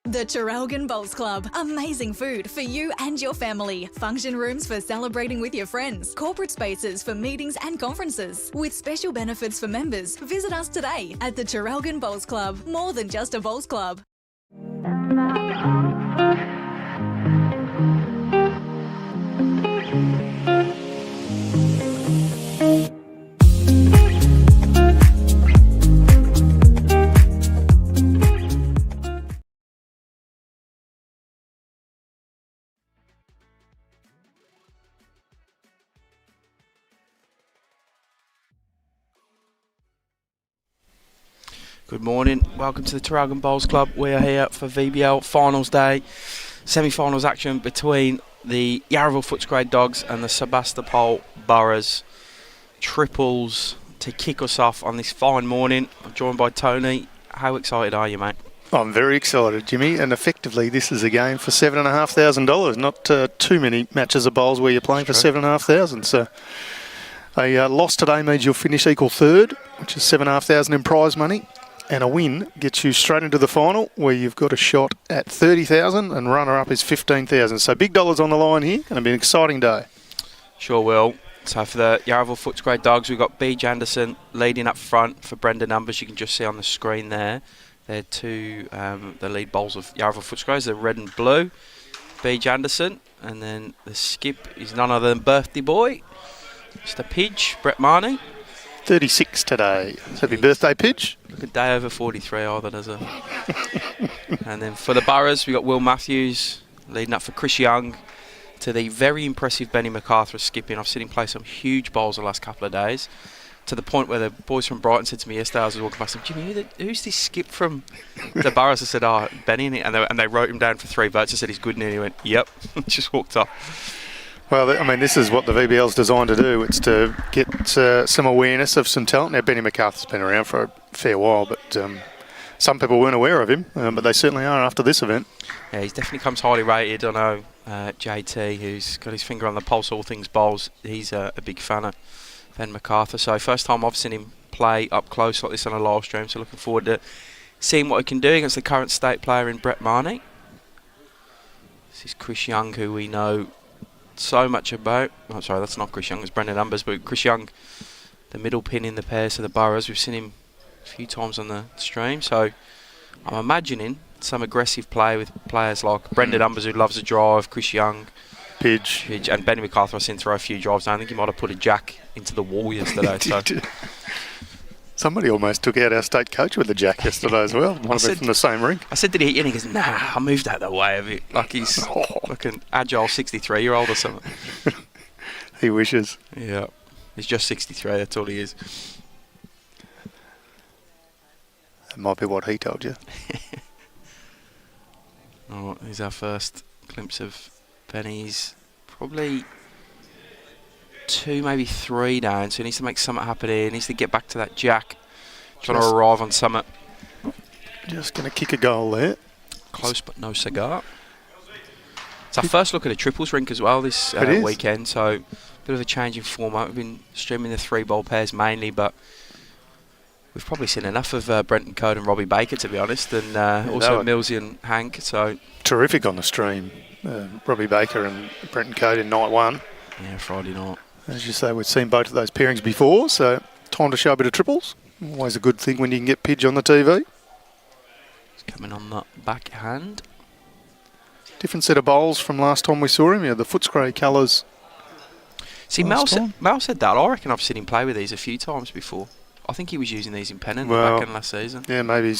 The Traralgon Bowls Club. Amazing food for you and your family. Function rooms for celebrating with your friends. Corporate spaces for meetings and conferences. With special benefits for members. Visit us today at the Traralgon Bowls Club. More than just a bowls club. Good morning, welcome to the Traralgon Bowls Club. We are here for VBL Finals Day, semi-finals action between the Yarraville FOOTSCRAY Dogs and the Sebastopol Burras. Triples to kick us off on this fine morning. I'm joined by Tony. How excited are you, mate? I'm very excited, Jimmy, and effectively this is a game for $7,500. Not too many matches of bowls where you're playing for $7,500. So a loss today means you'll finish equal third, which is $7,500 in prize money. And a win gets you straight into the final, where you've got a shot at $30,000 and runner-up is $15,000. So big dollars on the line here. Going to be an exciting day. Sure will. So for the Yarraville FOOTSCRAY Dogs, we've got Beej Anderson leading up front for Brenda numbers. You can just see on the screen there. They're two the lead bowls of Yarraville FOOTSCRAY. They're red and blue. Beej Anderson, and then the skip is none other than birthday boy, Mr. Pidge, Brett Marnie. 36 today. Happy birthday, Pidge. A day over 43 either, does it? And then for the Burras, we got Will Matthews leading up for Chris Young to the very impressive Benny MacArthur skipping. I've seen him play some huge bowls the last couple of days, to the point where the boys from Brighton said to me yesterday, I was walking past them, Jimmy, who's this skip from the Burras? I said, oh, Benny. And they wrote him down for 3 votes. I said, he's good. And he went, yep. Just walked off. Well, I mean, this is what the VBL's designed to do. It's to get some awareness of some talent. Now, Benny MacArthur's been around for a fair while, but some people weren't aware of him, but they certainly are after this event. Yeah, he's definitely comes highly rated. I know JT, who's got his finger on the pulse of all things bowls, he's a big fan of Ben MacArthur. So first time I've seen him play up close like this on a live stream, so looking forward to seeing what he can do against the current state player in Brett Marnie. This is Chris Young, who we know so much about. Oh, sorry, that's not Chris Young, it's Brendan Numbers, but Chris Young, the middle pin in the pairs of the Burras. We've seen him a few times on the stream, so I'm imagining some aggressive play with players like Brendan Numbers, who loves a drive, Chris Young, Pidge, and Benny MacArthur. I've seen throw a few drives. I think he might have put a jack into the wall yesterday. So somebody almost took out our state coach with a jack yesterday as well. One of them from the same ring. I said, did he hit? And he goes, nah, I moved out of the way of it. Like he's like an agile 63-year-old or something. He wishes. Yeah, he's just 63. That's all he is. That might be what he told you. Oh, here's our first glimpse of Benny's. Probably 2, maybe 3 down, so he needs to make something happen here. He needs to get back to that jack, trying to arrive on summit. Just going to kick a goal there. Close but no cigar. It's our first look at a triples rink as well this weekend, so a bit of a change in format. We've been streaming the 3-bowl pairs mainly, but we've probably seen enough of Brenton Code and Robbie Baker, to be honest, and also Millsy and Hank. So terrific on the stream. Robbie Baker and Brenton Code in night 1. Yeah, Friday night. As you say, we've seen both of those pairings before, so time to show a bit of triples. Always a good thing when you can get Pidge on the TV. He's coming on the backhand. Different set of bowls from last time we saw him. Yeah, the FOOTSCRAY colours. See, Mel said that. I reckon I've seen him play with these a few times before. I think he was using these in Pennant back in last season. Yeah, maybe he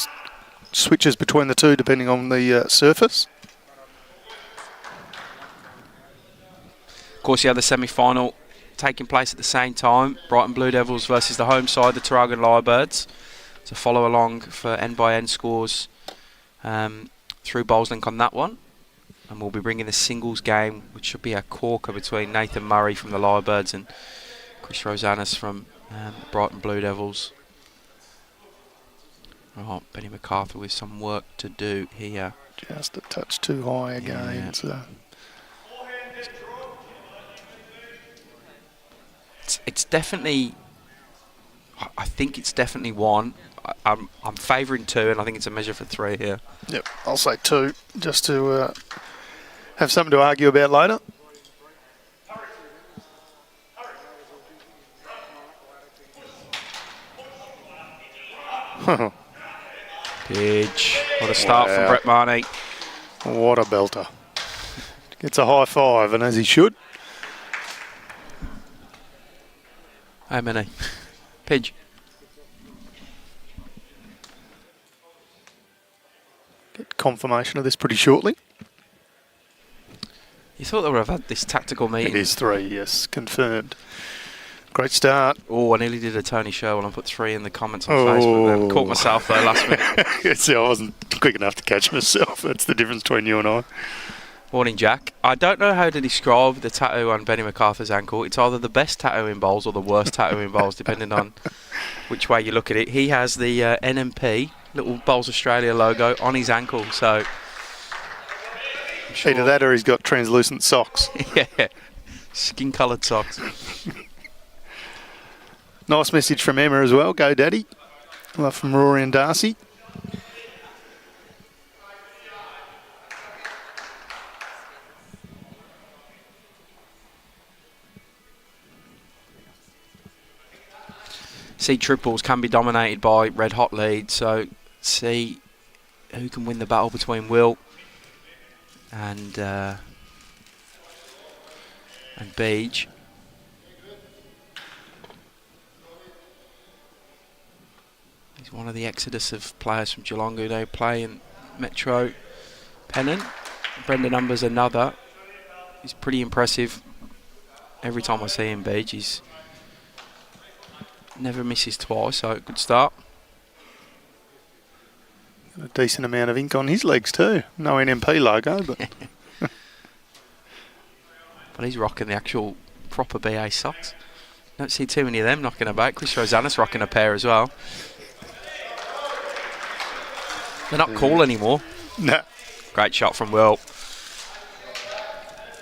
switches between the two depending on the surface. course, you have the semi-final taking place at the same time. Brighton Blue Devils versus the home side, the Traralgon Lyrebirds. So follow along for end-by-end scores through Bowlslink on that one. And we'll be bringing the singles game, which should be a corker between Nathan Murray from the Lyrebirds and Chris Rosanis from the Brighton Blue Devils. Oh, Benny MacArthur with some work to do here. Just a touch too high again. Yeah. So. It's definitely, I think it's definitely 1. I'm favouring 2, and I think it's a measure for 3 here. Yep, I'll say 2, just to have something to argue about later. Pidge. What a start from Brett Marnie. What a belter. Gets a high 5, and as he should. How many? Pidge. Get confirmation of this pretty shortly. You thought they would have had this tactical meeting? It is 3, yes, confirmed. Great start. Oh, I nearly did a Tony show and I put 3 in the comments on Facebook. Then caught myself there last minute. See, I wasn't quick enough to catch myself. That's the difference between you and I. Morning, Jack. I don't know how to describe the tattoo on Benny MacArthur's ankle. It's either the best tattoo in bowls or the worst tattoo in bowls, depending on which way you look at it. He has the NMP, Little Bowls Australia logo, on his ankle. So sure. Either that or he's got translucent socks. Yeah, skin-coloured socks. Nice message from Emma as well. Go, Daddy. Love from Rory and Darcy. See, triples can be dominated by red-hot leads, so see who can win the battle between Will and Beej. He's one of the exodus of players from Geelong who they play in Metro Pennant. Brendan Numbers another. He's pretty impressive. Every time I see him, Beej, he's never misses twice, so good start. Got a decent amount of ink on his legs too. No NMP logo, but but he's rocking the actual proper BA socks. Don't see too many of them knocking about. Chris Rosanis rocking a pair as well. They're not cool anymore. No. Great shot from Will.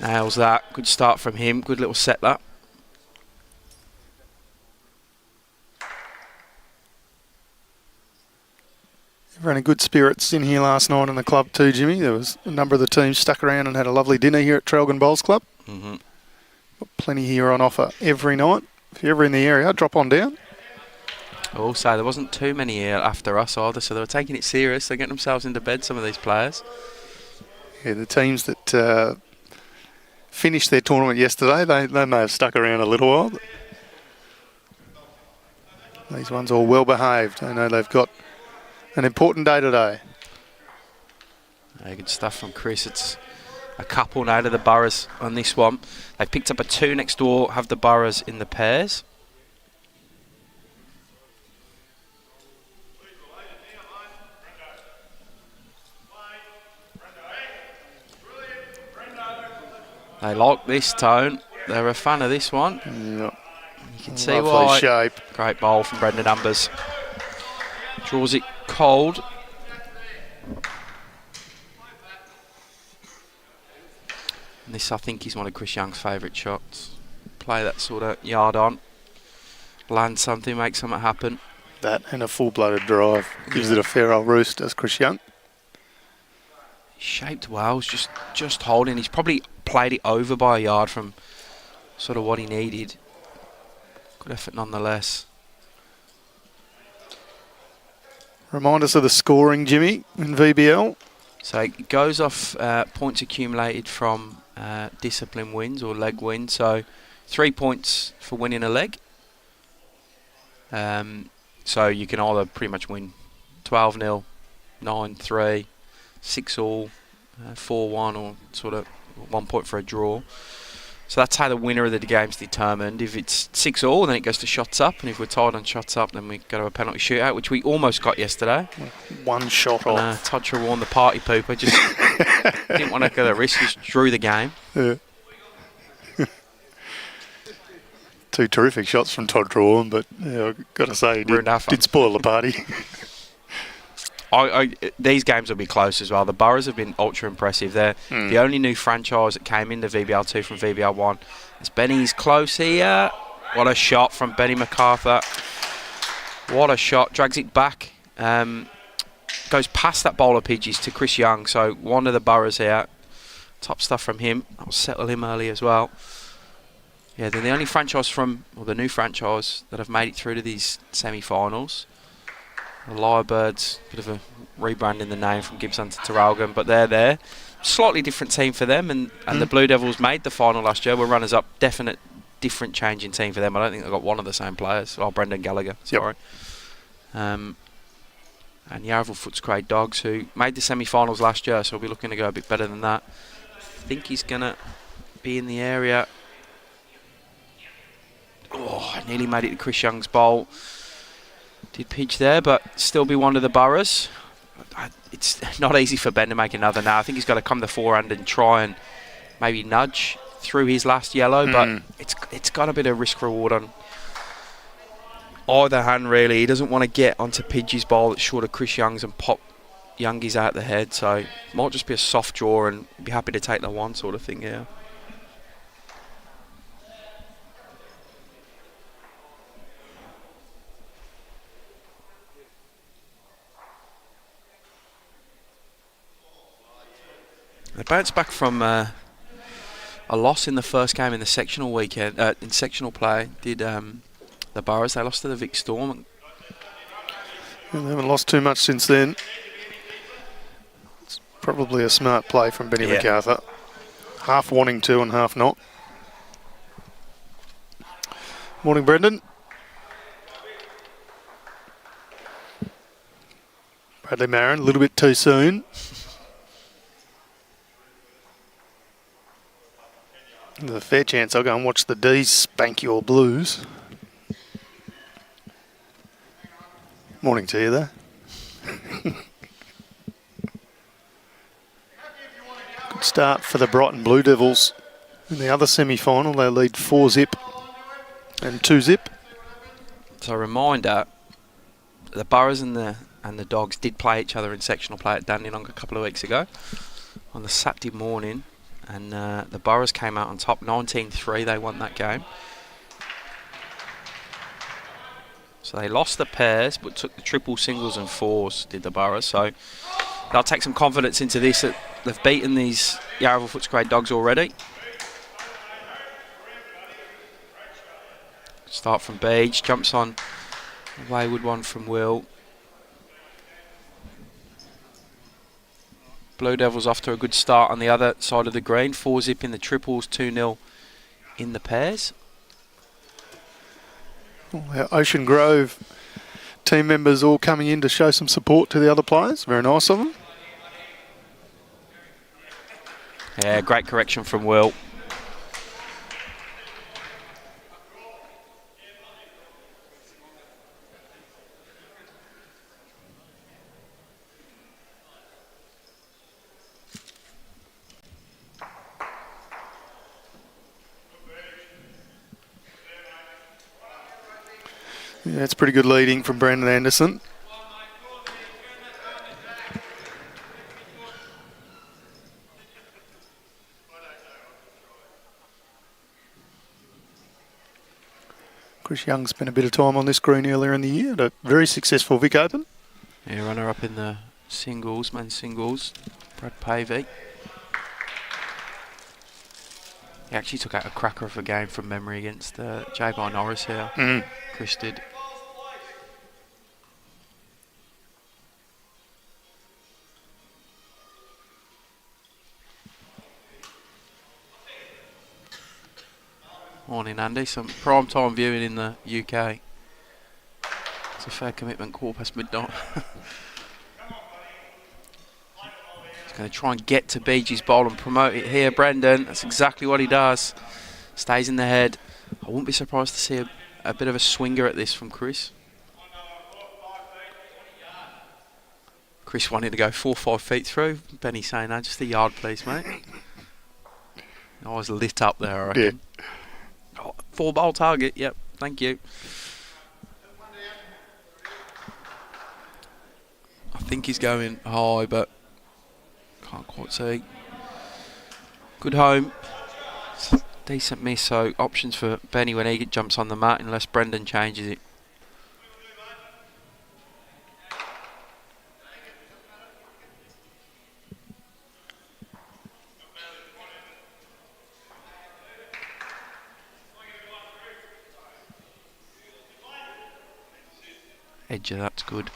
Nails that. Good start from him. Good little set that. Everyone in good spirits in here last night in the club too, Jimmy. There was a number of the teams stuck around and had a lovely dinner here at Traralgon Bowls Club. Mm-hmm. Got plenty here on offer every night. If you're ever in the area, drop on down. Also, there wasn't too many here after us either, so they were taking it serious. They're getting themselves into bed, some of these players. Yeah, the teams that finished their tournament yesterday, they may have stuck around a little while. But these ones all well behaved. I know they've got an important day today. Yeah, good stuff from Chris. It's a couple now to the Burras on this one. They picked up a 2 next door, have the Burras in the pairs. They like this tone. They're a fan of this one. Yep. You can see Lovely why. shape. Great bowl from Brendan Numbers. Draws it cold. And this, I think, is one of Chris Young's favourite shots. Play that sort of yard on. Land something, make something happen. That and a full-blooded drive. Gives it a fair old roost, does Chris Young. Shaped well, just holding. He's probably played it over by a yard from sort of what he needed. Good effort nonetheless. Remind us of the scoring, Jimmy, in VBL. So it goes off points accumulated from discipline wins or leg wins. So 3 points for winning a leg. So you can either pretty much win 12-0, 9-3, 6-all, 4-1, or sort of 1 point for a draw. So that's how the winner of the game's determined. If it's 6-all, then it goes to shots up, and if we're tied on shots up, then we go to a penalty shootout, which we almost got yesterday. One shot off. Todd Trewarn, the party pooper, just didn't want to go the risk, just drew the game. Yeah. Two terrific shots from Todd Trewarn, but I've got to say, he did spoil the party. These games will be close as well. The Burras have been ultra impressive. They're the only new franchise that came into VBL2 from VBL1. As Benny's close here. What a shot from Benny MacArthur. What a shot. Drags it back. Goes past that bowl of Pidgeys to Chris Young. So one of the Burras here. Top stuff from him. I'll settle him early as well. Yeah, they're the only franchise or the new franchise that have made it through to these semi-finals. The Lyrebirds, bit of a rebrand in the name from Gippsland to Traralgon, but they're there. Slightly different team for them, and the Blue Devils made the final last year. Were runners-up, definite different change in team for them. I don't think they've got one of the same players. Oh, Brendan Gallagher, sorry. Yep. And Yarraville Footscray Dogs, who made the semi-finals last year, so we'll be looking to go a bit better than that. I think he's going to be in the area. Oh, nearly made it to Chris Young's bowl. Did pitch there, but still be one of the Burras. It's not easy for Ben to make another now. I think he's got to come the forehand and try and maybe nudge through his last yellow, but it's got a bit of risk reward on either hand, really. He doesn't want to get onto Pidgey's bowl that's short of Chris Young's and pop Youngies out the head, so it might just be a soft draw and be happy to take the one sort of thing, yeah. They bounced back from a loss in the first game in the sectional weekend, in sectional play. Did the Burras? They lost to the Vic Storm. They haven't lost too much since then. It's probably a smart play from Benny MacArthur. Half wanting to and half not. Morning, Brendan. Bradley Marin, a little bit too soon. There's a fair chance I'll go and watch the D's spank your Blues. Morning to you there. Good start for the Brighton Blue Devils. In the other semi-final, they lead 4-zip and 2-zip. So a reminder, the Burras and the Dogs did play each other in sectional play at Dandenong a couple of weeks ago on the Saturday morning. And the Burras came out on top, 19-3. They won that game. So they lost the pairs, but took the triple, singles and fours, did the Burras. So they'll take some confidence into this. That they've beaten these Yarraville Footscray Dogs already. Start from Beach, jumps on a wayward one from Will. Blue Devils off to a good start on the other side of the green. 4-zip in the triples, 2-0 in the pairs. Our Ocean Grove team members all coming in to show some support to the other players. Very nice of them. Yeah, great correction from Will. Yeah, that's pretty good leading from Brandon Anderson. Chris Young spent a bit of time on this green earlier in the year at a very successful Vic Open. Yeah, runner-up in the singles, men's singles, Brad Pavey. He actually took out a cracker of a game from memory against J.B. Norris here. Chris did. Morning, Andy. Some prime time viewing in the UK. It's a fair commitment, midnight. He's going to try and get to BG's bowl and promote it here, Brendan. That's exactly what he does. Stays in the head. I wouldn't be surprised to see a bit of a swinger at this from Chris. Chris wanted to go 4 or 5 feet through. Benny saying, no, just a yard, please, mate. I was lit up there, I reckon. Yeah. Oh, 4-ball target, yep, thank you. I think he's going high, but can't quite see. Good home. Decent miss, so options for Benny when he jumps on the mat, unless Brendan changes it. Edger, that's good.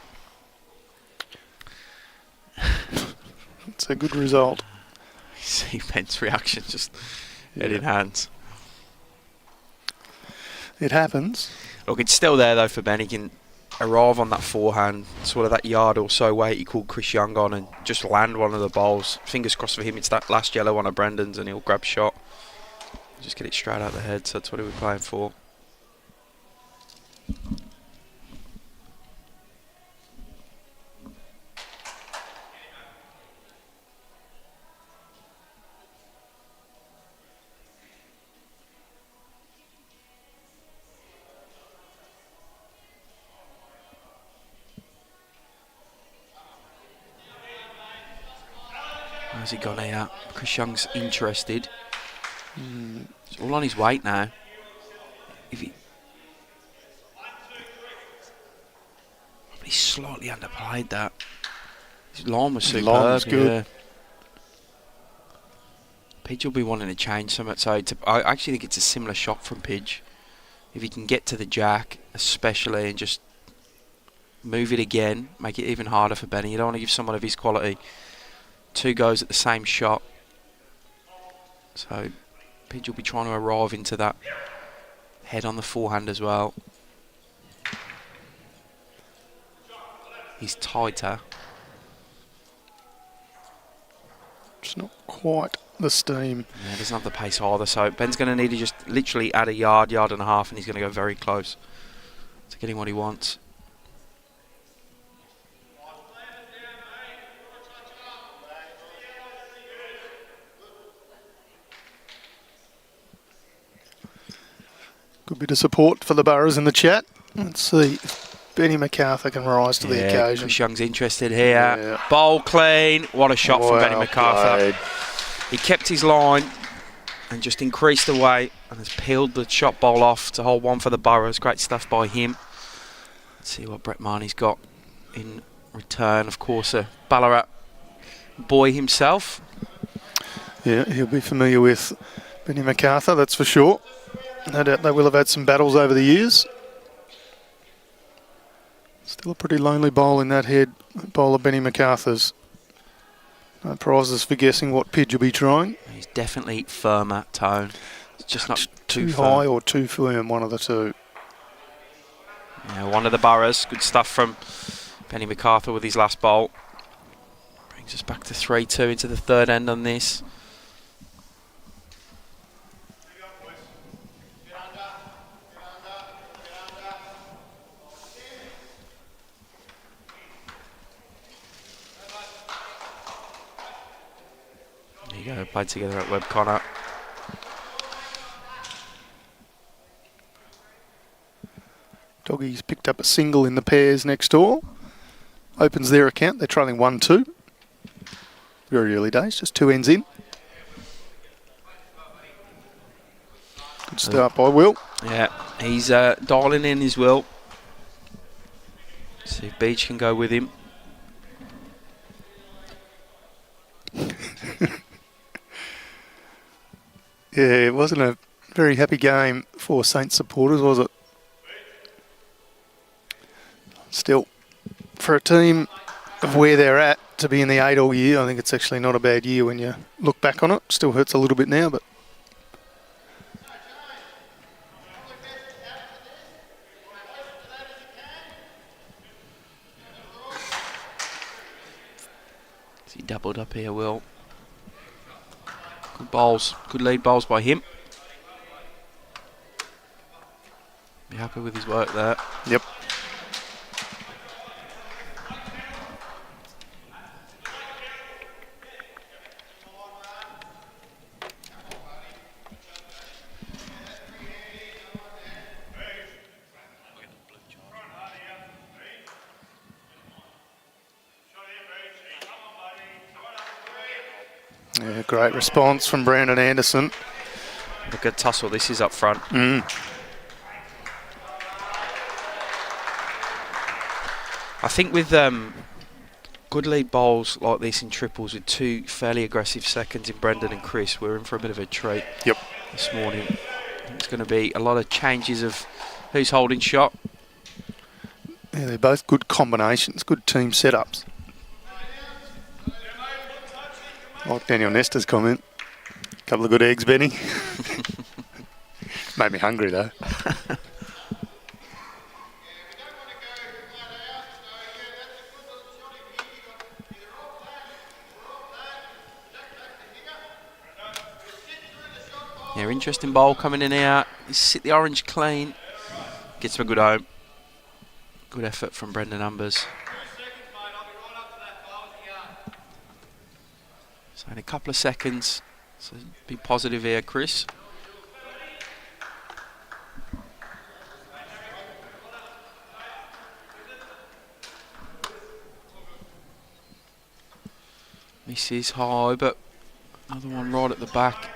It's a good result. See Ben's reaction, just head in hands. It happens. Look, it's still there though for Ben. He can arrive on that forehand, sort of that yard or so weight he called Chris Young on, and just land one of the bowls. Fingers crossed for him, it's that last yellow one of Brendan's, and he'll grab shot. Just get it straight out the head, so that's what he was playing for. How's he gone here? Chris Young's interested. It's all on his weight now. If he probably slightly underplayed that. His line was superb. Line was good. Yeah. Pidge will be wanting to change something. So I actually think it's a similar shot from Pidge. If he can get to the jack, especially, and just move it again, make it even harder for Benny. You don't want to give someone of his quality 2 goes at the same shot. So Pidge will be trying to arrive into that head on the forehand as well. He's tighter. It's not quite the steam. Yeah, doesn't have the pace either. So Ben's going to need to just literally add a yard, yard and a half, and he's going to go very close to getting what he wants. Good bit of support for the Burras in the chat. Let's see if Benny MacArthur can rise to the occasion. Chris Young's interested here. Yeah. Bowl clean. What a shot from Benny MacArthur. Played. He kept his line and just increased the weight and has peeled the shot bowl off to hold one for the Burras. Great stuff by him. Let's see what Brett Marnie's got in return. Of course, a Ballarat boy himself. Yeah, he'll be familiar with Benny MacArthur, that's for sure. No doubt they will have had some battles over the years. Still a pretty lonely bowl in that head, bowl of Benny MacArthur's. No prizes for guessing what Pidge will be trying. He's definitely firmer tone. It's just not too high or too firm, one of the two. Yeah, one of the Burras. Good stuff from Benny MacArthur with his last bowl. Brings us back to 3-2 into the third end on this. There you go, played together at Webb Connor. Doggies picked up a single in the pairs next door. Opens their account. They're trailing 1-2. Very early days, just 2 ends in. Good start by Will. Yeah, he's dialing in his Will. See if Beach can go with him. Yeah, it wasn't a very happy game for Saints supporters, was it? Still, for a team of where they're at, to be in the 8 all year, I think it's actually not a bad year when you look back on it. Still hurts a little bit now, but... He doubled up here, Will. Good bowls, good lead bowls by him. happy with his work there. Yep. Yeah, great response from Brandon Anderson. Look at tussle this is up front. I think with good lead bowls like this in triples with two fairly aggressive seconds in Brendan and Chris, we're in for a bit of a treat this morning. It's going to be a lot of changes of who's holding shot. Yeah, they're both good combinations, good team setups. Like Daniel Nestor's comment. Couple of good eggs, Benny. Made me hungry though. Yeah, interesting bowl coming in here. He's sit the orange clean. Gets to a good home. Good effort from Brendan Umbers. So in a couple of seconds. So be positive here, Chris. Misses high, but another one right at the back.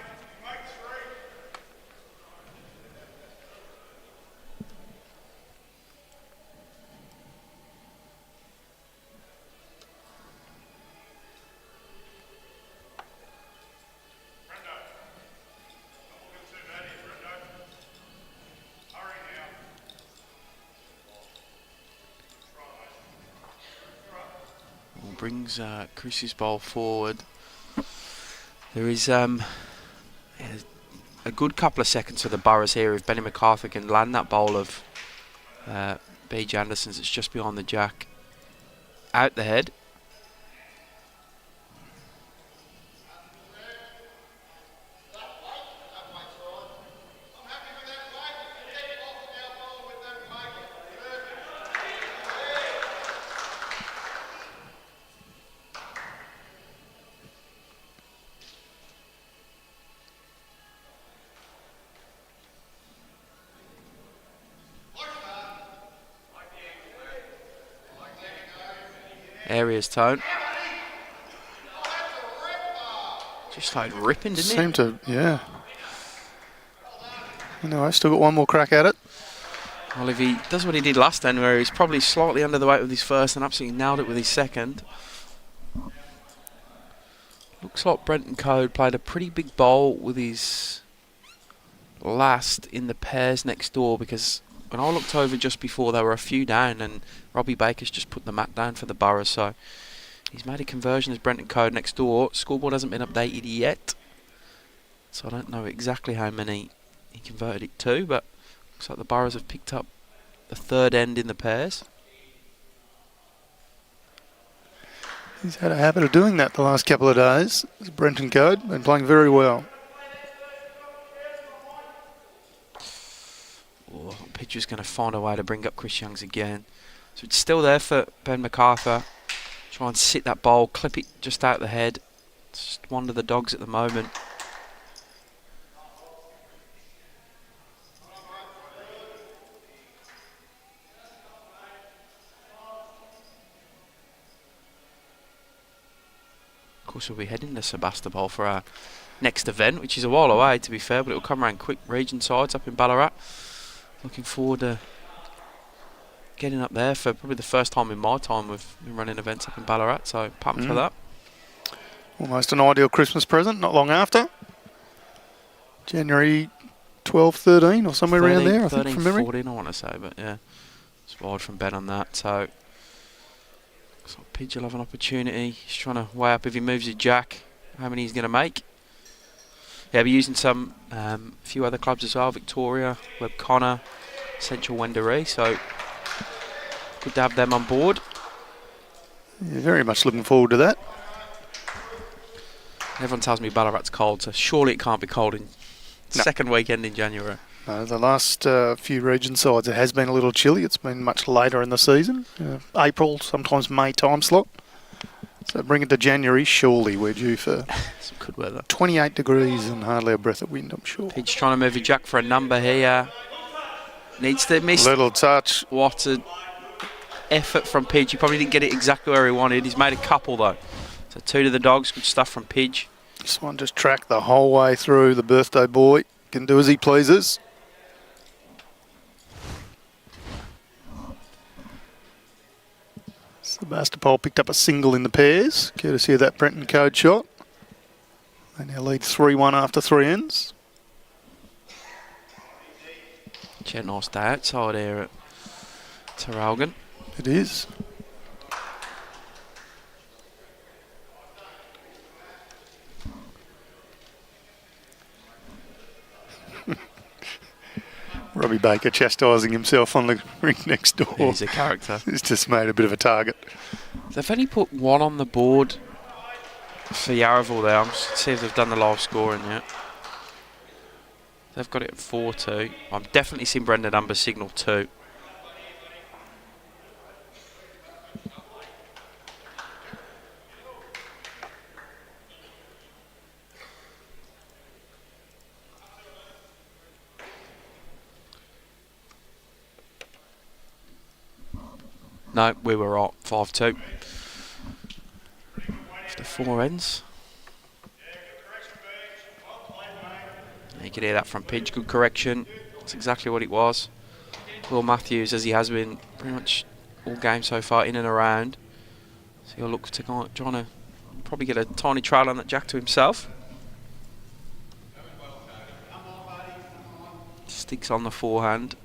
Brings Chris's bowl forward. There is a good couple of seconds for the Burras here if Benny MacArthur can land that bowl of B.J. Anderson's. It's just behind the jack. Out the head. Area's tone. Just started ripping, didn't Seemed to, yeah. Anyway, still got one more crack at it. Well, if he does what he did last time, where he's probably slightly under the weight with his first and absolutely nailed it with his second. Looks like Brenton Code played a pretty big bowl with his last in the pairs next door, because when I looked over just before, there were a few down, and Robbie Baker's just put the mat down for the Burras. So he's made a conversion as Brenton Code next door. Scoreboard hasn't been updated yet, so I don't know exactly how many he converted it to, but looks like the Burras have picked up the third end in the pairs. He's had a habit of doing that the last couple of days. Brenton Code been playing very well. Oh, pitcher's going to find a way to bring up Chris Youngs again. So it's still there for Ben MacArthur. Try and sit that bowl, clip it just out the head. It's just one of the dogs at the moment. Of course, we'll be heading to Sebastopol for our next event, which is a while away, to be fair, but it will come around quick. Region sides up in Ballarat. Looking forward to getting up there for probably the first time in my time we've been running events up in Ballarat, so pumped for that. Almost an ideal Christmas present, not long after. January 12, 13 or somewhere around there, I think, from memory. 14 I want to say, but yeah, it's wide from Ben on that. So Pidge will have an opportunity. He's trying to weigh up if he moves his jack, how many he's going to make. Yeah, we'll be using some few other clubs as well, Victoria, Webb Connor, Central Wendouree, so good to have them on board. Yeah, very much looking forward to that. Everyone tells me Ballarat's cold, so surely it can't be cold in second weekend in January. No, the last few region sides, it has been a little chilly. It's been much later in the season. April, sometimes May time slot. So bring it to January, surely we're due for Some good weather. 28 degrees and hardly a breath of wind, I'm sure. Pidge trying to move a jack for a number here. Needs to miss. Little touch. What an effort from Pidge. He probably didn't get it exactly where he wanted. He's made a couple though. So 2 to the dogs. Good stuff from Pidge. This one just tracked the whole way through. The birthday boy can do as he pleases. Sebastopol picked up a single in the pairs, courtesy of that Brenton Code shot. They now lead 3-1 after 3 ends. Nice day outside here at Traralgon. It is. Robbie Baker chastising himself on the rink next door. Yeah, he's a character. He's just made a bit of a target. They've only put 1 on the board for Yarraville there. I'm just see if they've done the live scoring yet. They've got it at 4-2. I'm definitely seen Brendan Umber signal 2. No, we were right. 5-2. After 4 ends. You can hear that from Pidge. Good correction. That's exactly what it was. Will Matthews, as he has been pretty much all game so far, in and around. So he'll look to trying to probably get a tiny trail on that jack to himself. Sticks on the forehand.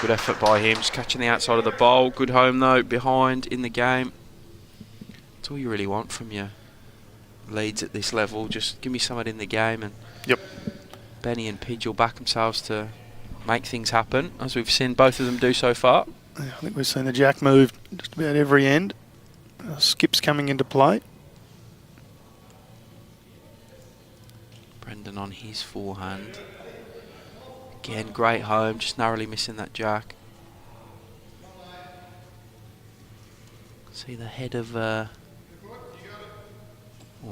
Good effort by him, just catching the outside of the bowl. Good home though, behind in the game. That's all you really want from your leads at this level. Just give me someone in the game, and Yep. Benny and Pidge will back themselves to make things happen, as we've seen both of them do so far. Yeah, I think we've seen the jack move just about every end. Skips coming into play. Brendan on his forehand. Again, great home, just narrowly missing that jack. See the head of, or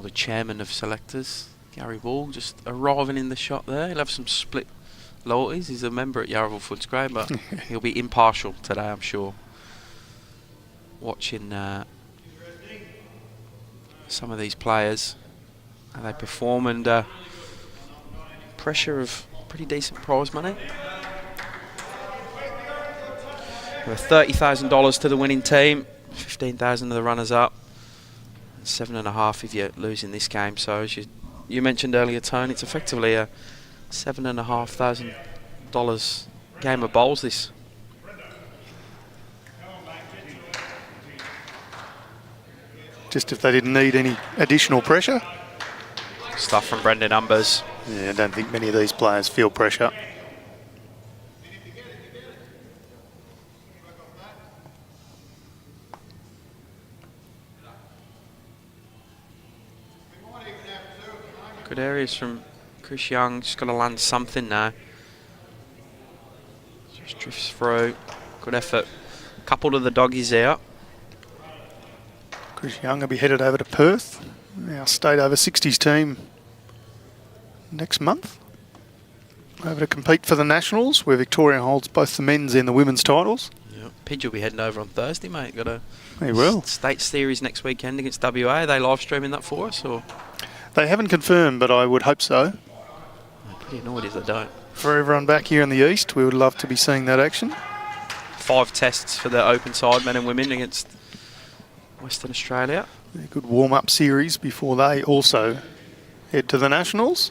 the chairman of selectors, Gary Ball, just arriving in the shot there. He'll have some split loyalties. He's a member at Yarraville FOOTSCRAY, but he'll be impartial today, I'm sure. Watching some of these players, how they perform, and pressure of pretty decent prize money. $30,000 to the winning team, 15,000 to the runners-up, 7.5 if you're losing this game. So as you mentioned earlier, Tony, it's effectively a $7,500 game of bowls. This. Just if they didn't need any additional pressure. Stuff from Brendan Umbers. Yeah, I don't think many of these players feel pressure. Good areas from Chris Young. Just got to land something now. Just drifts through. Good effort. Couple of the doggies out. Chris Young will be headed over to Perth. Our state over 60s team next month. Over to compete for the Nationals, where Victoria holds both the men's and the women's titles. Yep. Pidge will be heading over on Thursday, mate. Got a state series next weekend against WA. Are they live streaming that for us, or? They haven't confirmed, but I would hope so. I'm pretty annoyed if they don't. For everyone back here in the east, we would love to be seeing that action. 5 tests for the open side, men and women, against Western Australia. A good warm-up series before they also head to the Nationals.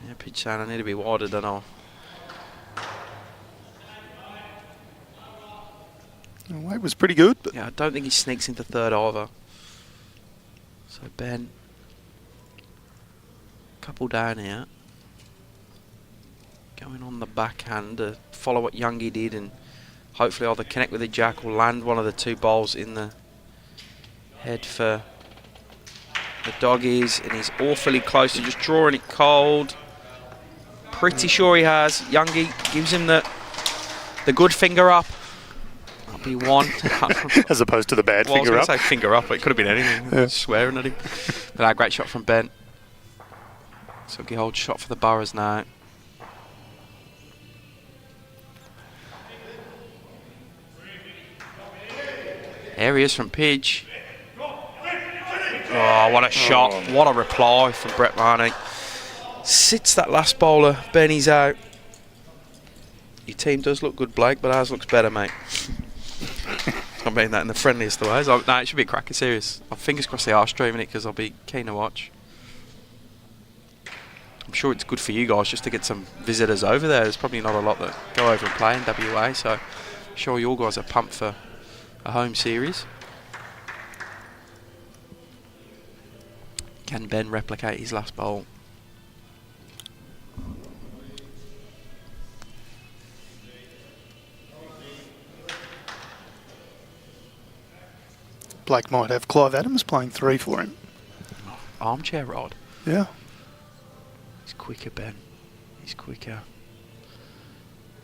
Yeah, Pidge saying I need to be wider than I. The weight was pretty good. But yeah, I don't think he sneaks into third either. So Ben, couple down here. Going on the backhand to follow what Youngie did and hopefully either connect with the jack or land one of the two bowls in the head for the doggies, and he's awfully close to just drawing it cold. Pretty sure he has. Youngie gives him the good finger up. That'll be one. As opposed to the bad well, finger I up. was going to say finger up, but it could have been anything. Yeah. Swearing at him. But a great shot from Ben. So good old shot for the Burras now. There he is from Pidge. Oh, what a shot. What a reply from Brett Marnie. Sits that last bowler. Benny's out. Your team does look good, Blake, but ours looks better, mate. I mean that in the friendliest of ways. No, it should be a cracker series. Fingers crossed they are streaming it, because I'll be keen to watch. I'm sure it's good for you guys just to get some visitors over there. There's probably not a lot that go over and play in WA, so I'm sure you all guys are pumped for a home series. Can Ben replicate his last bowl? Blake might have Clive Adams playing 3 for him. Armchair rod. Yeah. He's quicker, Ben. He's quicker.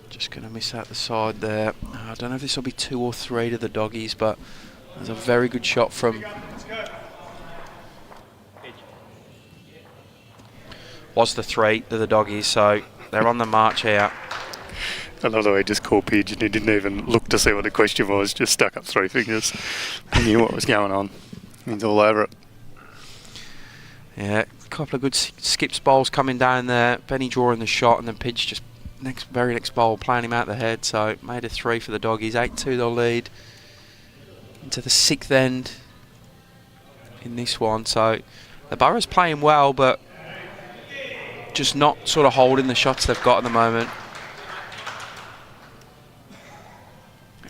Just going to miss out the side there. I don't know if this will be 2 or 3 to the doggies, but there's a very good shot from... Was the 3 to the doggies, so they're on the march here. I love the way he just called Pidge and he didn't even look to see what the question was, just stuck up 3 fingers. He knew what was going on. He's all over it. Yeah, a couple of good skips bowls coming down there. Benny drawing the shot, and then Pidge just very next bowl playing him out the head. So made a 3 for the doggies. 8-2 they'll lead into the 6th end in this one. So the Burras playing well, but just not sort of holding the shots they've got at the moment.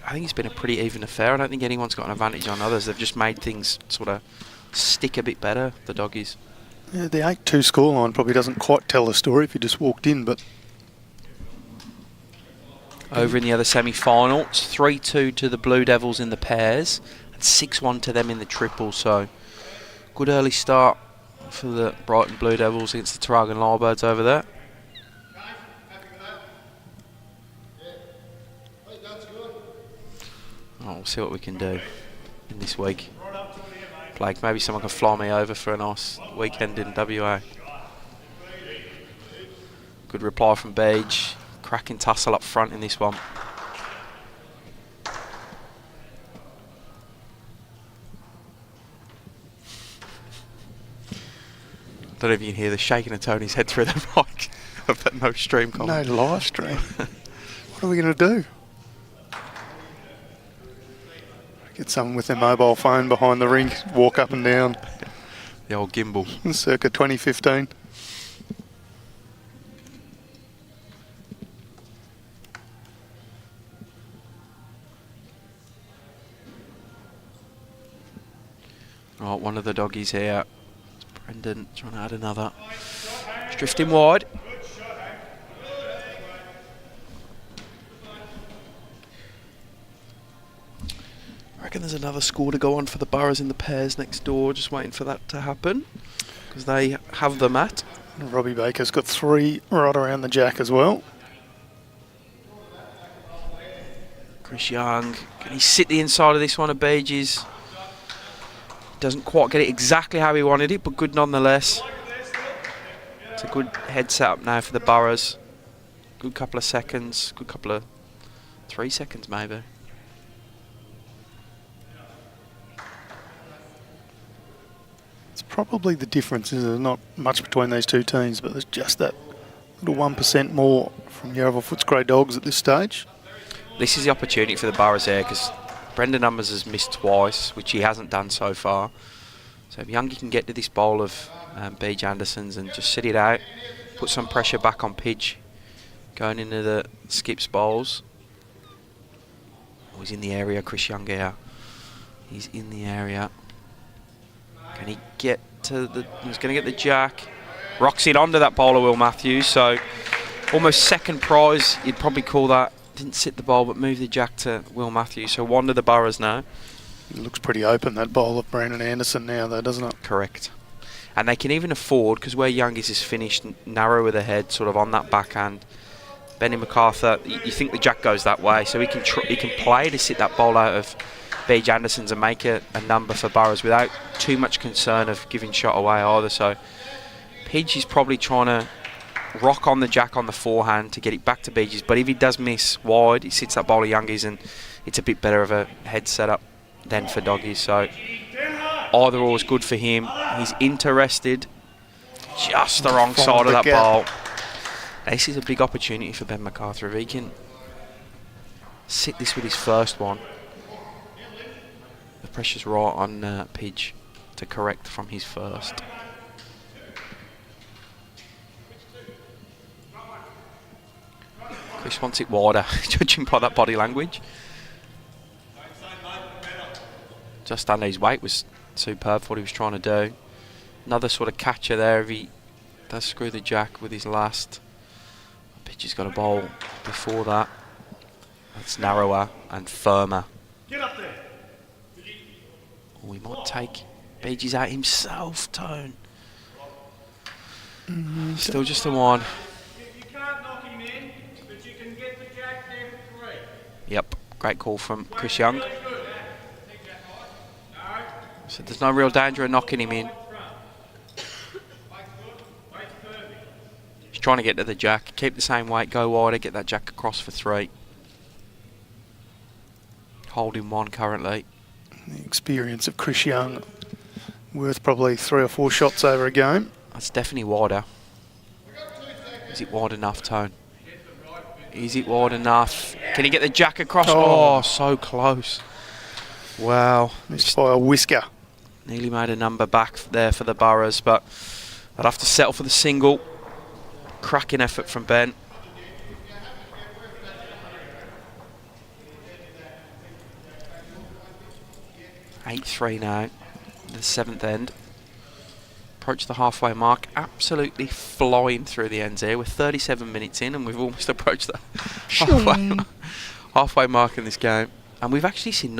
I think it's been a pretty even affair. I don't think anyone's got an advantage on others. They've just made things sort of stick a bit better, the doggies. Yeah, the 8-2 scoreline probably doesn't quite tell the story if you just walked in, but... Over in the other semi-final, it's 3-2 to the Blue Devils in the pairs and 6-1 to them in the triple. So good early start for the Brighton Blue Devils against the Taragan Lyrebirds over there. Oh, we'll see what we can do in this week. Blake, maybe someone can fly me over for a nice weekend in WA. Good reply from Beige. Cracking tussle up front in this one. Don't know if you can hear the shaking of Tony's head through the mic of that no stream comment. No live stream. What are we going to do? Get someone with their mobile phone behind the ring, walk up and down. The old gimbal. Circa 2015. Right, one of the doggies here. It's Brendan trying to add another. It's drifting wide. I reckon there's another score to go on for the Burras in the pairs next door. Just waiting for that to happen, because they have the mat. Robbie Baker's got 3 right around the jack as well. Chris Young, can he sit the inside of this one of Bages? Doesn't quite get it exactly how he wanted it, but good nonetheless. It's a good head setup now for the Burras. Good couple of seconds, good couple of 3 seconds maybe. It's probably the difference is there's not much between these two teams, but there's just that little 1% more from Yarraville Footscray Dogs at this stage. This is the opportunity for the Burras here, because Brendan Numbers has missed twice, which he hasn't done so far. So if Youngie can get to this bowl of Beej Anderson's and just sit it out, put some pressure back on Pidge going into the skips bowls. Oh, he's in the area, Chris Young here. He's in the area. Can he get to the... He's going to get the jack. Rocks it onto that bowler, Will Matthews. So almost second prize, you'd probably call that didn't sit the ball but moved the jack to Will Matthews. So 1 to the Burras now. It looks pretty open, that bowl of Brandon Anderson now, though, doesn't it? Correct. And they can even afford, because where Youngis is finished, narrow with the head, sort of on that backhand. Benny MacArthur, you think the jack goes that way, so he can play to sit that bowl out of Beej Anderson's and make a number for Burras without too much concern of giving shot away either. So Beej is probably trying to rock on the jack on the forehand to get it back to Beej's, but if he does miss wide, he sits that bowl of Youngis and it's a bit better of a head setup than for Doggies. So either or is good for him. He's interested just the wrong side of that bowl. This is a big opportunity for Ben MacArthur. If he can sit this with his first one, the pressure's right on Beej to correct from his first. Chris wants it wider, judging by that body language. Just under his weight was superb for what he was trying to do. Another sort of catcher there if he does screw the jack with his last. Beej has got a bowl before that. It's narrower and firmer. Get up there. Oh, he might take Beej out himself, Tone. Still just a 1. You can't knock him in, but you can get the jack there for 3. Yep, great call from Chris Young. So there's no real danger of knocking him in. He's trying to get to the jack, keep the same weight, go wider, get that jack across for 3. Holding 1 currently. The experience of Chris Young, worth probably 3 or 4 shots over a game. That's definitely wider. Is it wide enough, Tone? Is it wide enough? Can he get the jack across? Oh, so close. Wow. Missed by a whisker. Nearly made a number back there for the Burras, but I'd have to settle for the single. Cracking effort from Ben. 8-3 now, the 7th end. Approach the halfway mark, absolutely flying through the ends here. We're 37 minutes in and we've almost approached the halfway mark in this game. And we've actually seen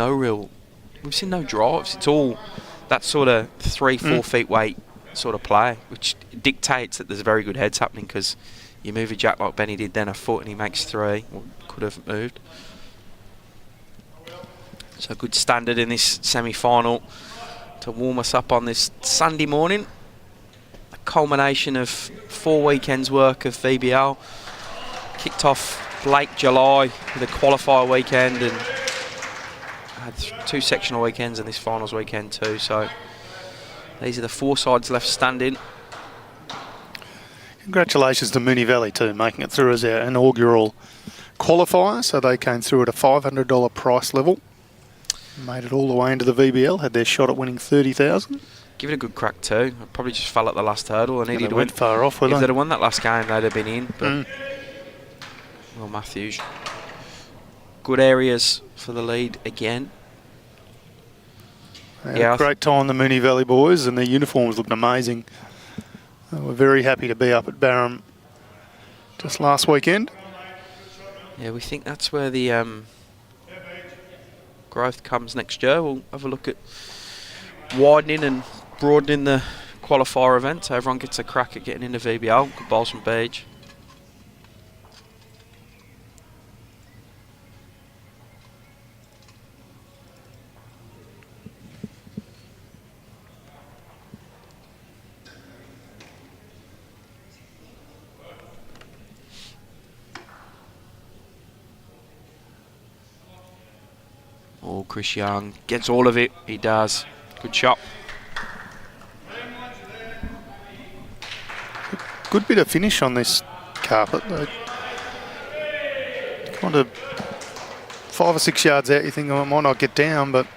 we've seen no drives. It's all that sort of 3-4 feet weight sort of play, which dictates that there's very good heads happening, because you move a jack like Benny did then a foot and he makes 3, or could have moved. So good standard in this semi-final to warm us up on this Sunday morning. A culmination of 4 weekends work of VBL. Kicked off late July with a qualifier weekend and had 2 sectional weekends and this finals weekend too. So these are the 4 sides left standing. Congratulations to Moonee Valley too, making it through as our inaugural qualifier. So they came through at a $500 price level. Made it all the way into the VBL, had their shot at winning $30,000. Give it a good crack too. I probably just fell at the last hurdle. They needed to win. Far off, if they'd have won that last game, they'd have been in. But well, Matthews, good areas for the lead again. Yeah, great time, the Moonee Valley boys, and their uniforms looked amazing. We're very happy to be up at Barham just last weekend. Yeah, we think that's where the growth comes next year. We'll have a look at widening and broadening the qualifier event so everyone gets a crack at getting into VBL. Good balls from Beej. Oh, Chris Young gets all of it. He does. Good shot. Good bit of finish on this carpet. Kind of 5 or 6 yards out, you think I might not get down, but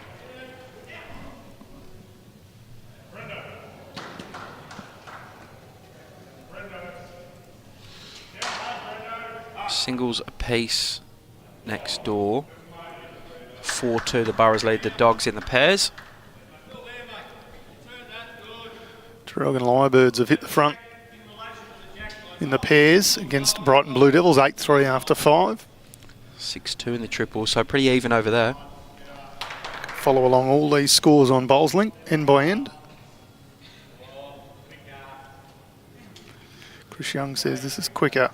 singles apiece next door. 4-2, the Burras lead the Dogs in the pairs. Traralgon Lyrebirds have hit the front in the pairs against Brighton Blue Devils, 8-3 after 5. 6-2 in the triple, so pretty even over there. Follow along all these scores on Bowls Link, end by end. Chris Young says this is quicker.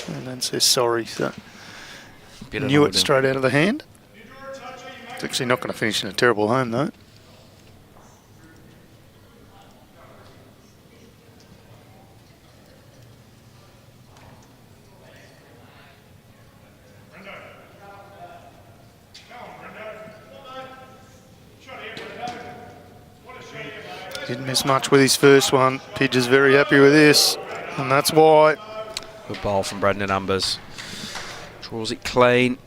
And then says sorry. So knew it straight out of the hand. It's actually not going to finish in a terrible home though. Didn't miss much with his first one. Pidge is very happy with this, and that's why. Good bowl from Brendan Numbers. Draws it clean.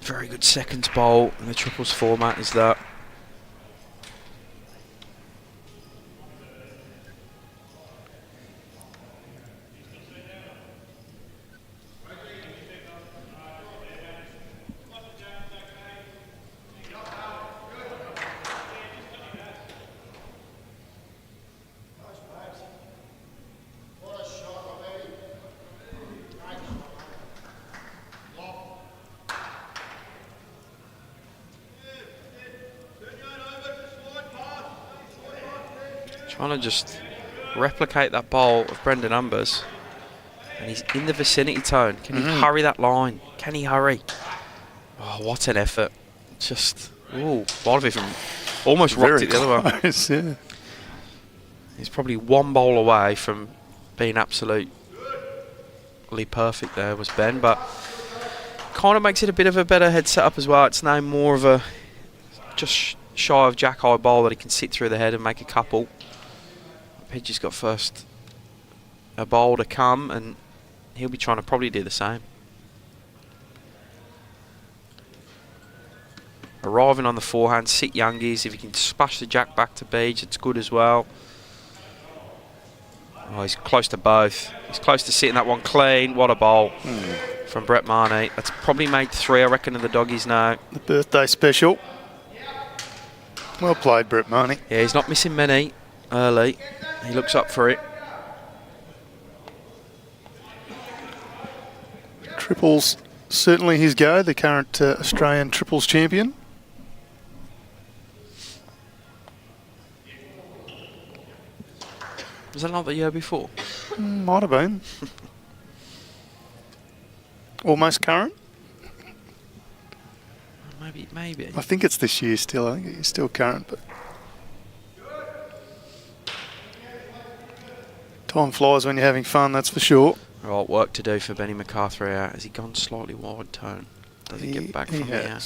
Very good seconds bowl in the triples format is that. Trying to just replicate that bowl of Brendan Numbers, and he's in the vicinity tone. Can he hurry that line? Can he hurry? Oh, what an effort. Just, ooh, might have even almost rocked it the other way. Yeah. He's probably one bowl away from being absolutely perfect there was Ben, but kind of makes it a bit of a better head setup as well. It's now more of a just shy of jack high bowl that he can sit through the head and make a couple. Pidgey's got first a bowl to come, and he'll be trying to probably do the same. Arriving on the forehand, sit Youngies. If he can splash the jack back to Beach, it's good as well. Oh, he's close to both. He's close to sitting that one clean. What a bowl from Brett Marnie. That's probably made 3, I reckon, of the doggies now. The birthday special. Well played, Brett Marnie. Yeah, he's not missing many early. He looks up for it. Triples, certainly his go, the current Australian triples champion. Was that not the year before? Might have been. Almost current. Maybe. I think it's this year still. I think it's still current, but time flies when you're having fun, that's for sure. Right, work to do for Benny McCarthy out. Has he gone slightly wide tone? Does he get back from here?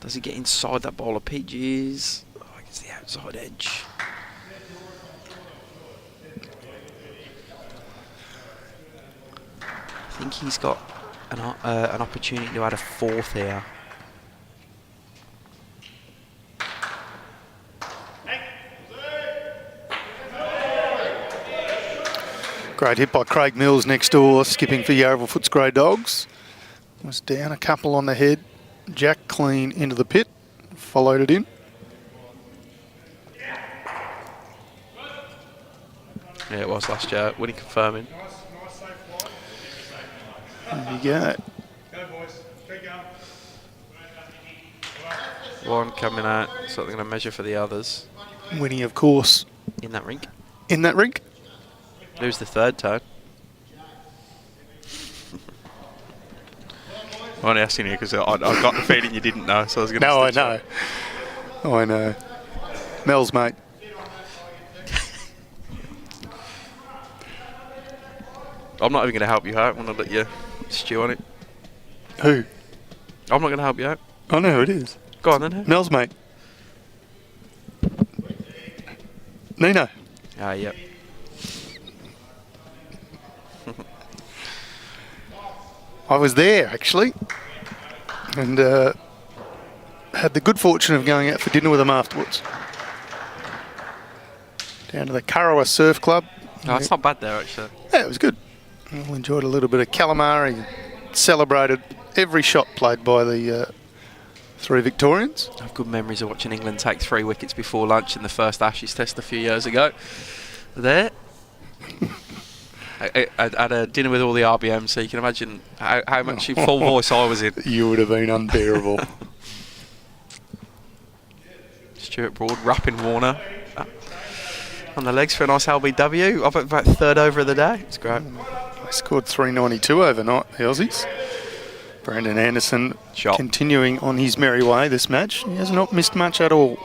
Does he get inside that bowl of Pidgeys? Oh, it's the outside edge. I think he's got an opportunity to add a 4th here. Great hit by Craig Mills next door, skipping for Yarraville Footscray Dogs. Was down a couple on the head. Jack clean into the pit, followed it in. Yeah, it was last year. Winnie confirming. There you go. One coming out, so they're going to measure for the others. Winnie, of course. In that rink. In that rink? Who's the 3rd tone? I'm only asking you because I got the feeling you didn't know, so I was going to. No, I know. Oh, I know. Mel's mate. I'm not even going to help you out. I'm going to let you stew on it. Who? I'm not going to help you out. I know who it is. Go on then. Who? Mel's mate. Nino. Ah, yep. I was there, actually, and had the good fortune of going out for dinner with them afterwards. Down to the Currawa Surf Club. Oh, it's not bad there, actually. Yeah, it was good. I enjoyed a little bit of calamari. Celebrated every shot played by the 3 Victorians. I have good memories of watching England take 3 wickets before lunch in the first Ashes test a few years ago. There. at a dinner with all the RBMs, so you can imagine how much full voice I was in. You would have been unbearable. Stuart Broad wrapping Warner on the legs for a nice LBW. Up at about third over of the day. It's great. They scored 392 overnight, the Aussies. Brandon Anderson continuing on his merry way this match. He has not missed much at all.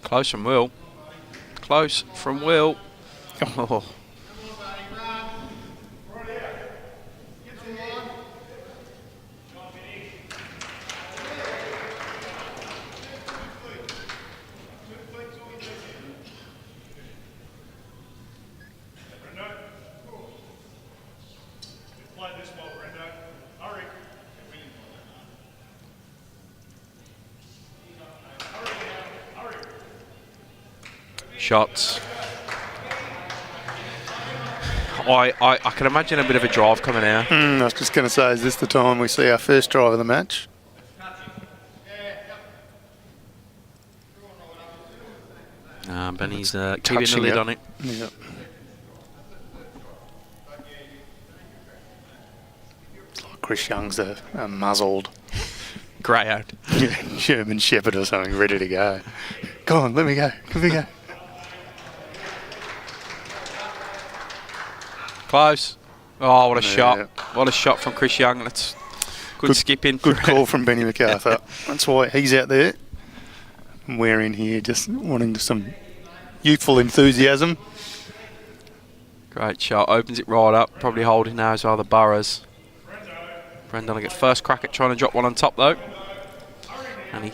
Close from Will. Close from Will. Oh. Shots. I can imagine a bit of a drive coming out. I was just going to say, is this the time we see our first drive of the match? Benny's keeping the lid on it. Yep. It's like Chris Young's a muzzled Greyhound. German Shepherd or something, ready to go. Go on, let me go. Let me go. Close. Oh, what a shot. Yeah. What a shot from Chris Young. That's good skipping. Good call from Benny MacArthur. That's why he's out there. And we're in here just wanting some youthful enthusiasm. Great shot. Opens it right up. Probably holding now as well, the Burras. Brendan will get first crack at trying to drop one on top though. And he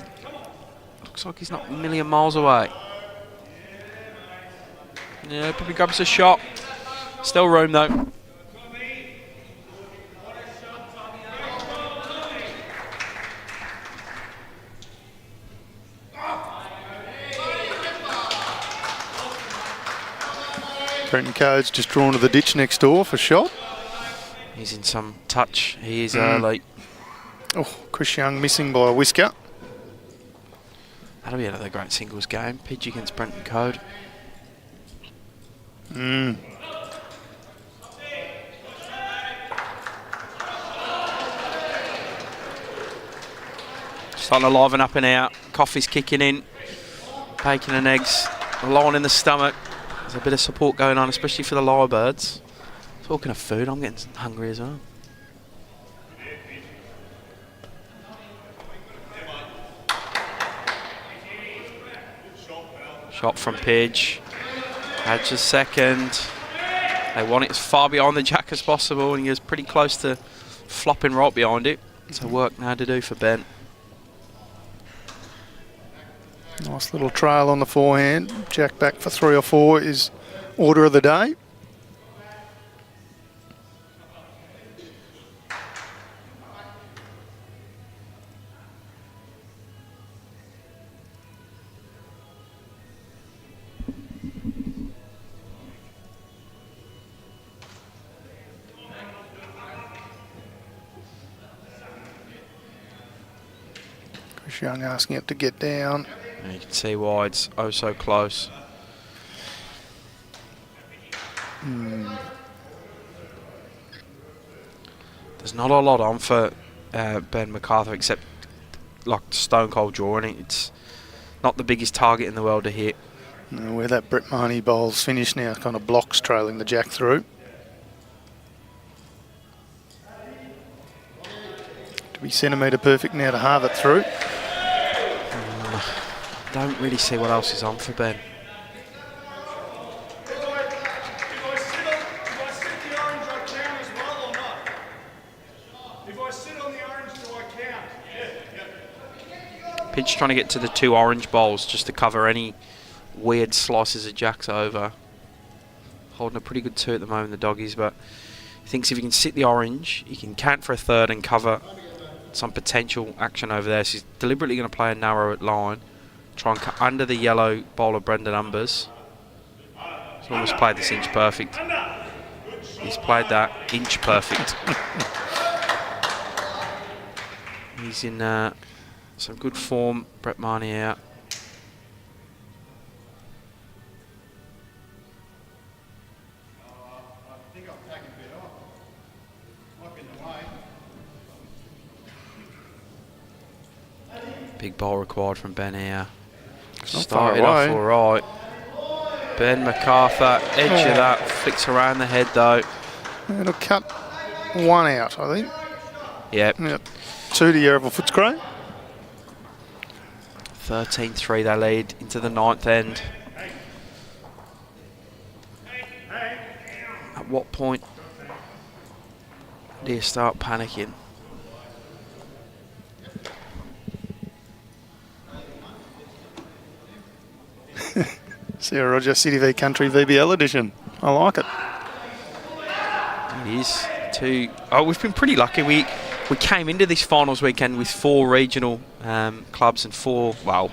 looks like he's not a million miles away. Yeah, probably grabs a shot. Still room though. Brenton Coates just drawn to the ditch next door for shot. He's in some touch. He is early. Oh, Chris Young missing by a whisker. That'll be another great singles game. Pidge against Brenton Code. Starting to liven up and out. Coffee's kicking in. Bacon and eggs. Lying in the stomach. There's a bit of support going on, especially for the lyrebirds. Talking of food, I'm getting hungry as well. Shot from Pidge. Edge a second. They want it as far behind the jack as possible, and he is pretty close to flopping right behind it. So work now to do for Ben. Nice little trail on the forehand. Jack back for 3 or 4 is order of the day. Chris Young asking it to get down. And you can see why it's oh so close. There's not a lot on for Ben MacArthur except like stone cold drawing. It's not the biggest target in the world to hit. Where that Brett Mahoney bowl's finished now, kind of blocks trailing the jack through. To be centimetre perfect now to halve it through. Don't really see what else is on for Ben. If I sit the orange, I count as well or not? If I sit on the orange, do I count? Yeah. Pidge trying to get to the 2 orange bowls just to cover any weird slices of jacks over. Holding a pretty good 2 at the moment, the doggies, but he thinks if he can sit the orange, he can count for a 3rd and cover some potential action over there. So he's deliberately going to play a narrow line. Try and cut under the yellow bowl of Brendan Umbers. He's almost played this inch perfect. He's played that inch perfect. He's in some good form. Brett Marnie out. Big ball required from Ben here. Started off all right. Ben MacArthur, edge of that, flicks around the head though. It'll cut one out, I think. Yep. 2 to Yarraville Footscray. 13-3 they lead into the 9th end. At what point do you start panicking? Sarah Roger, City v Country VBL edition. I like it. It is. We've been pretty lucky. We came into this finals weekend with 4 regional clubs and 4,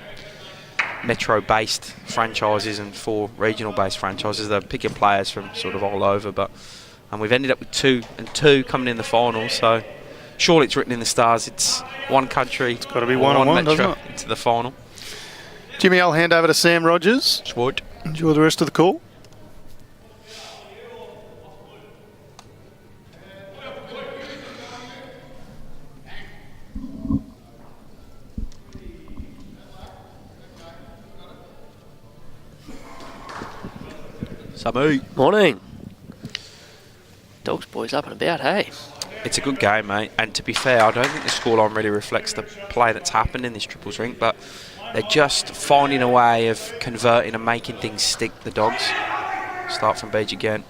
metro-based franchises and 4 regional-based franchises. They're picking players from sort of all over, and we've ended up with 2 and 2 coming in the final. So surely it's written in the stars. It's one country. It's got to be one on one, doesn't it? Into the final. Jimmy, I'll hand over to Sam Rogers. Would. Enjoy the rest of the call. Sammy. Morning. Dogs boys up and about, hey? It's a good game, mate. And to be fair, I don't think the scoreline really reflects the play that's happened in this triples rink, but they're just finding a way of converting and making things stick, the Dogs. Start from Beach again.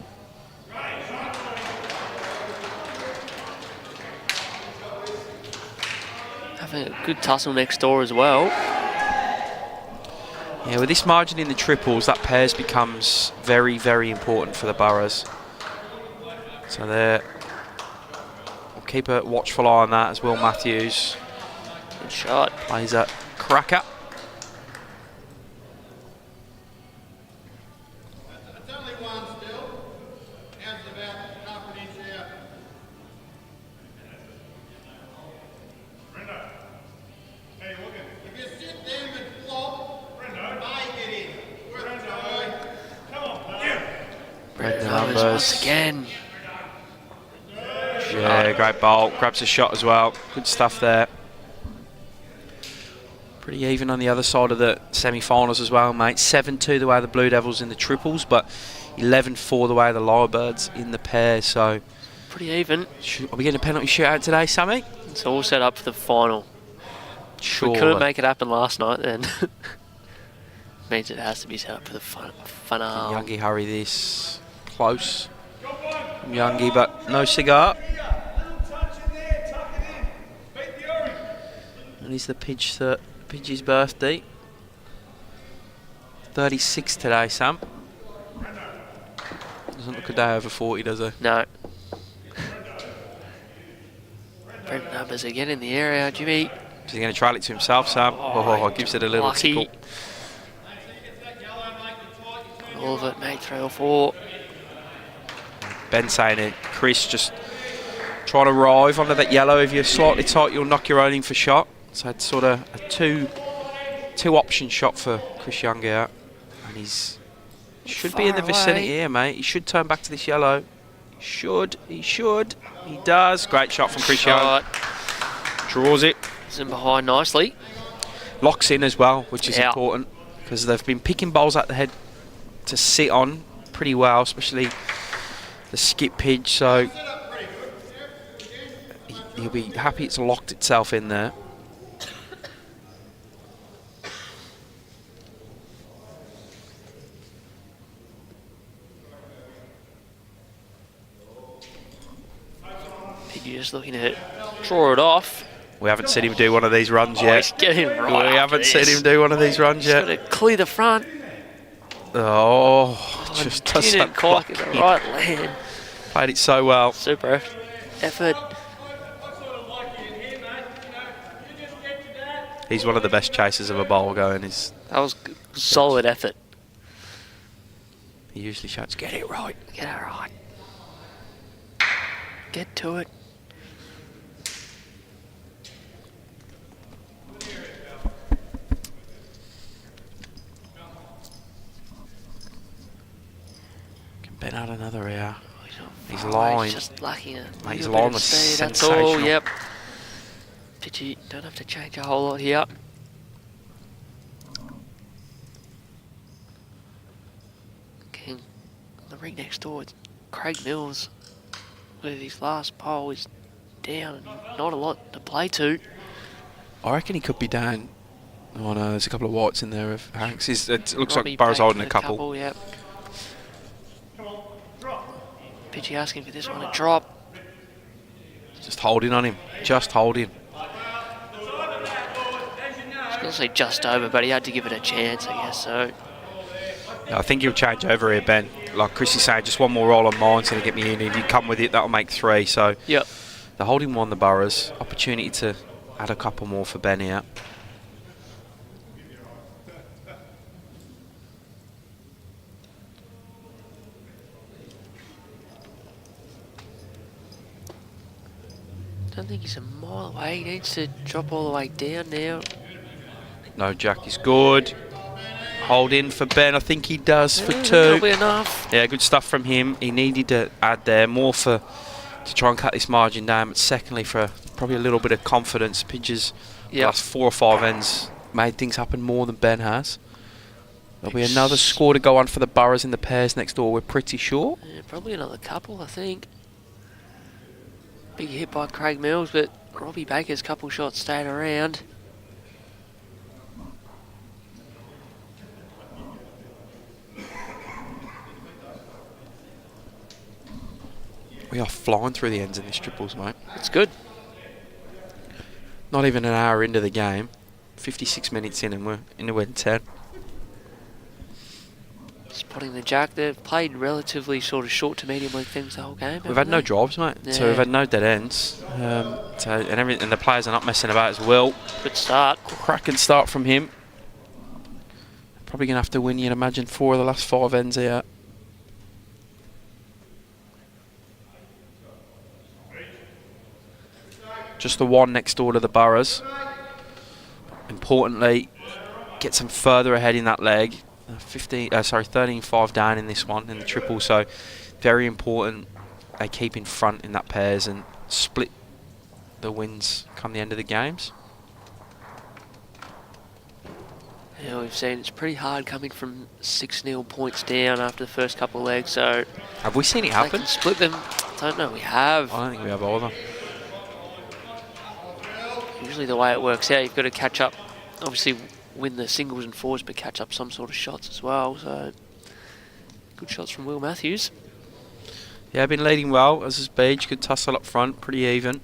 Having a good tussle next door as well. Yeah, with this margin in the triples, that pairs becomes very, very important for the Burras. So we'll keep a watchful eye on that as Will Matthews. Good shot. Plays a cracker. Once again. Yeah, great bowl. Grabs a shot as well. Good stuff there. Pretty even on the other side of the semi-finals as well, mate. 7-2 the way the Blue Devils in the triples, but 11-4 the way the Lyrebirds in the pairs. So pretty even. Are we getting a penalty shootout today, Sammy? It's all set up for the final. Sure. We couldn't make it happen last night, then. Means it has to be set up for the final. Youngie hurry this. Close from Youngie, but no cigar. And he's the Pidgey's birthday. 36 today, Sam. Doesn't look a day over 40, does he? No. Brent numbers again in the area, Jimmy. Is he going to trail it to himself, Sam? Oh, gives it a little tickle. All of it, mate, 3 or 4. Ben saying it, Chris just trying to arrive under that yellow. If you're slightly tight, you'll knock your own in for shot. So it's sort of a two option shot for Chris Young out. And should be in the vicinity here, mate. He should turn back to this yellow. He does. Great shot from Chris Young. Draws it. He's in behind nicely. Locks in as well, which is important. Because they've been picking bowls at the head to sit on pretty well, especially the skip pitch, so he'll be happy it's locked itself in there. Pidgey just looking to draw it off. We haven't seen him do one of these runs yet. He's getting right. We haven't seen him do one of these runs yet. He's got to clear the front. Oh, just does didn't quite get the right land. Played it so well. Super effort. He's one of the best chasers of a bowl going. That was solid effort. He usually shouts, "Get it right." Get it right. Get to it. Can Ben add another here? His Oh, line. He's just lacking a Mate, his little line bit of was speed. That's sensational. all. Yep. Pitchy, don't have to change a whole lot here. Again, the ring next door, it's Craig Mills. With his last pole is down and not a lot to play to. I reckon he could be down. Oh no, there's a couple of whites in there of Hanks. It looks Robbie like Burr's Baker holding a with couple. Yep. Pitchy asking for this one to drop. Just holding on him. Just holding. I was going to say just over, but he had to give it a chance, I guess, so. I think he'll change over here, Ben. Like Chrissy's saying, just one more roll on mine's going to get me in. If you come with it, that'll make 3. So Yep. the holding won the Burras. Opportunity to add a couple more for Ben here. I don't think he's a mile away. He needs to drop all the way down now. No, Jack is good. Hold in for Ben. I think he does for 2. That'll be enough. Yeah, good stuff from him. He needed to add there more to try and cut this margin down. But secondly, for probably a little bit of confidence. Pitches the last 4 or 5 ends made things happen more than Ben has. There'll be another score to go on for the Burras in the pairs next door, we're pretty sure. Yeah, probably another couple, I think. Big hit by Craig Mills, but Robbie Baker's couple shots stayed around. We are flying through the ends in this triples, mate. It's good. Not even an hour into the game. 56 minutes in and we're into end 10. Spotting the jack. They've played relatively sort of short to medium length things the whole game. We've had no drives, mate. So we've had no dead ends. And the players are not messing about as well. Good start. Cracking start from him. Probably going to have to win, you'd imagine, 4 of the last 5 ends here. Just the one next door to the Burras. Importantly, gets them further ahead in that leg. 13-5 down in this one, in the triple. So very important they keep in front in that pairs and split the wins come the end of the games. Yeah, we've seen it's pretty hard coming from 6-0 points down after the first couple of legs. So have we seen it they happen? can split them. Don't know. We have. I don't think we have either. Usually the way it works out, you've got to catch up. Obviously, win the singles and fours, but catch up some sort of shots as well. So good shots from Will Matthews. Yeah, been leading well as his Beach. Good tussle up front, pretty even.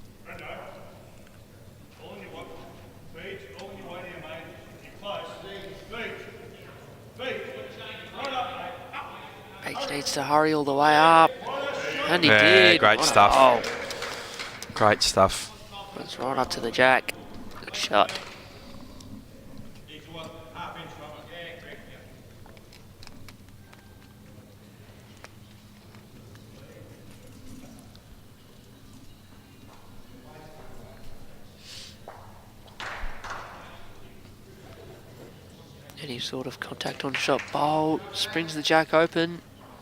Beach needs to hurry all the way up. And he did. Great What a stuff. hole. Great stuff. That's right up to the jack. Good shot. Any sort of contact on shot bowl, springs the jack open.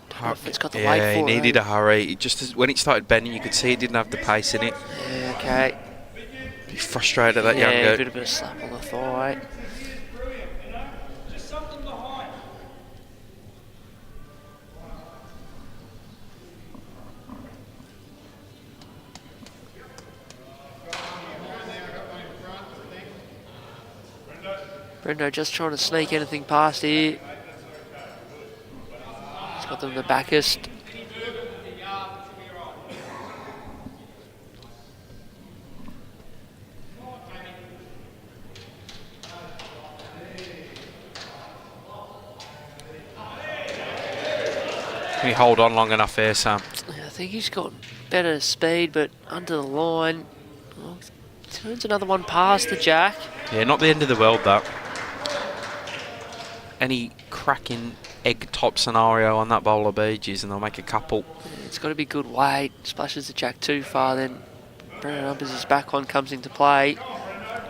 Don't know if it's got the weight for he it. needed to hurry. It just when it started bending, you could see it didn't have the pace in it. Yeah, okay. He frustrated that young Yeah, a goat. bit of a slap on the thigh. Brendo just trying to sneak anything past here. He's got them the backest. Can he hold on long enough here, Sam? I think he's got better speed, but under the line. Well, turns another one past the jack. Yeah, not the end of the world, that. Any cracking egg type scenario on that bowl of beeges, and they'll make a couple. It's got to be good weight. Splashes the jack too far, then Brendan Numbers' back one comes into play.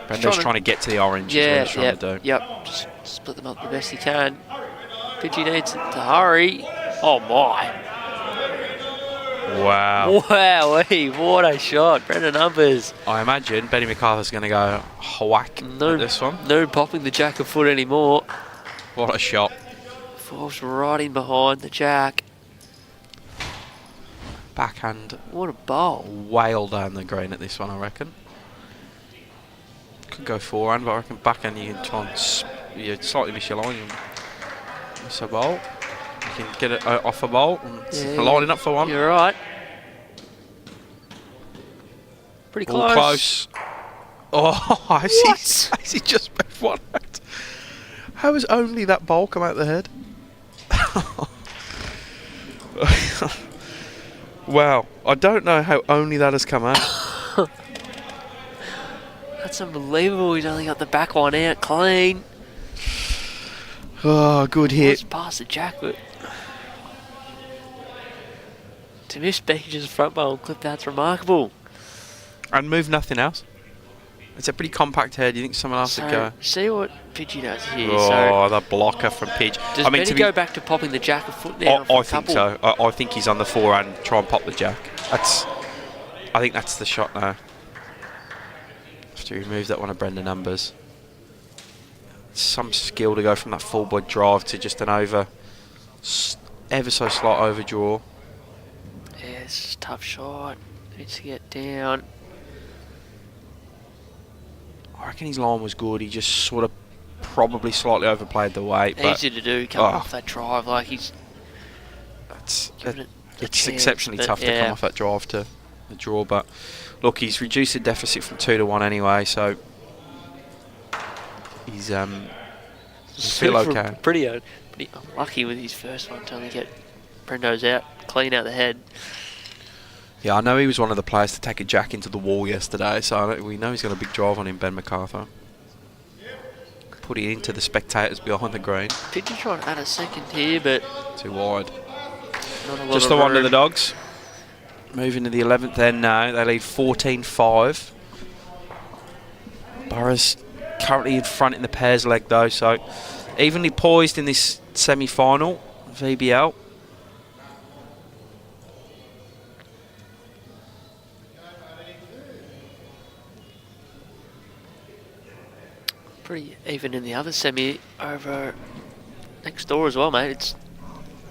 Brendan's trying to get to the orange. Is what he's trying to do. Yep, just split them up the best he can. Pidgey needs to hurry. Oh my. Wow. Wowee, what a shot. Brendan Numbers. I imagine Benny MacArthur's going to go whack at this one. No popping the jack a foot anymore. What a shot. Falls right in behind the jack. Backhand. What a bowl. Whale down the green at this one, I reckon. Could go forehand, but I reckon backhand you can try and you slightly miss your line. Miss a bowl. You can get it off a bowl and lining up for one. You're right. Pretty close. All close. Oh, I see just made one out. How has only that ball come out the head? Wow, I don't know how only that has come out. That's unbelievable. He's only got the back one out clean. Oh, good hit. Just past the jack, but to miss Beach's front bowl clip, that's remarkable. And move nothing else. It's a pretty compact head. You think someone else would go? See what Pidgey does here. Oh, the blocker from Pidge. Does Benny go back to popping the jack a foot now? I think so. I think he's on the forehand. Try and pop the jack. I think that's the shot now. After he removes that one of Brendan Numbers. Some skill to go from that full body drive to just an ever so slight overdraw. Yeah, it's a tough shot. Needs to get down. I reckon his line was good. He just sort of probably slightly overplayed the weight. Easy to do coming off that drive. Like he's. It's exceptionally tough to come off that drive to the draw. But look, he's reduced the deficit from 2-1 anyway, so he's still okay. Pretty unlucky with his first one to only get Brendo's out, clean out the head. Yeah, I know he was one of the players to take a jack into the wall yesterday, so we know he's got a big drive on him, Ben MacArthur. Put it into the spectators behind the green. Pidgey trying to add a second here, but too wide. Not a lot Just of the one to room. the Dogs. Moving to the 11th end now. They lead 14-5. Burras currently in front in the pairs leg though, so evenly poised in this semi-final VBL. Pretty even in the other semi over next door as well, mate. It's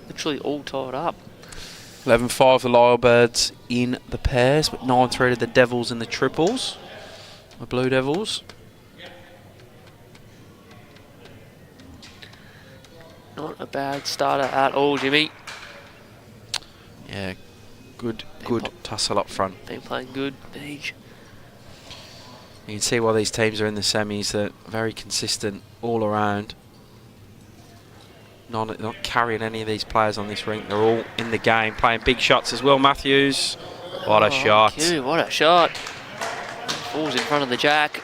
literally all tied up. 11-5 the Lyrebirds in the pairs, but 9-3 to the Devils and the triples. The Blue Devils. Not a bad starter at all, Jimmy. Yeah, good tussle up front. Been playing good, Beach. You can see why these teams are in the semis. They're very consistent all around. Not carrying any of these players on this rink. They're all in the game, playing big shots as well. Matthews, what a shot. What a shot. Falls in front of the jack.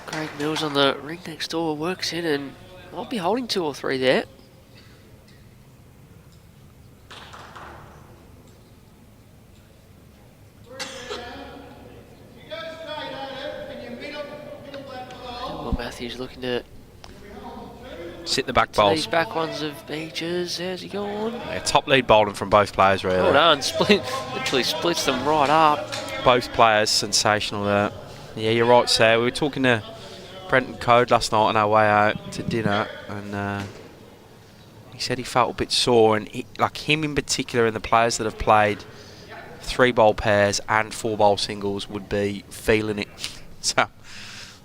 Craig Mills on the ring next door works in and might be holding 2 or 3 there. Will Matthews looking to Sit the back these bowls. back ones of Beaches. How's he going? Yeah, top lead bowling from both players really. Well done. Literally splits them right up. Both players sensational there. Yeah, you're right, Sarah. We were talking to Brenton Code last night on our way out to dinner, and he said he felt a bit sore, and like him in particular, and the players that have played 3-bowl pairs and 4-bowl singles would be feeling it. So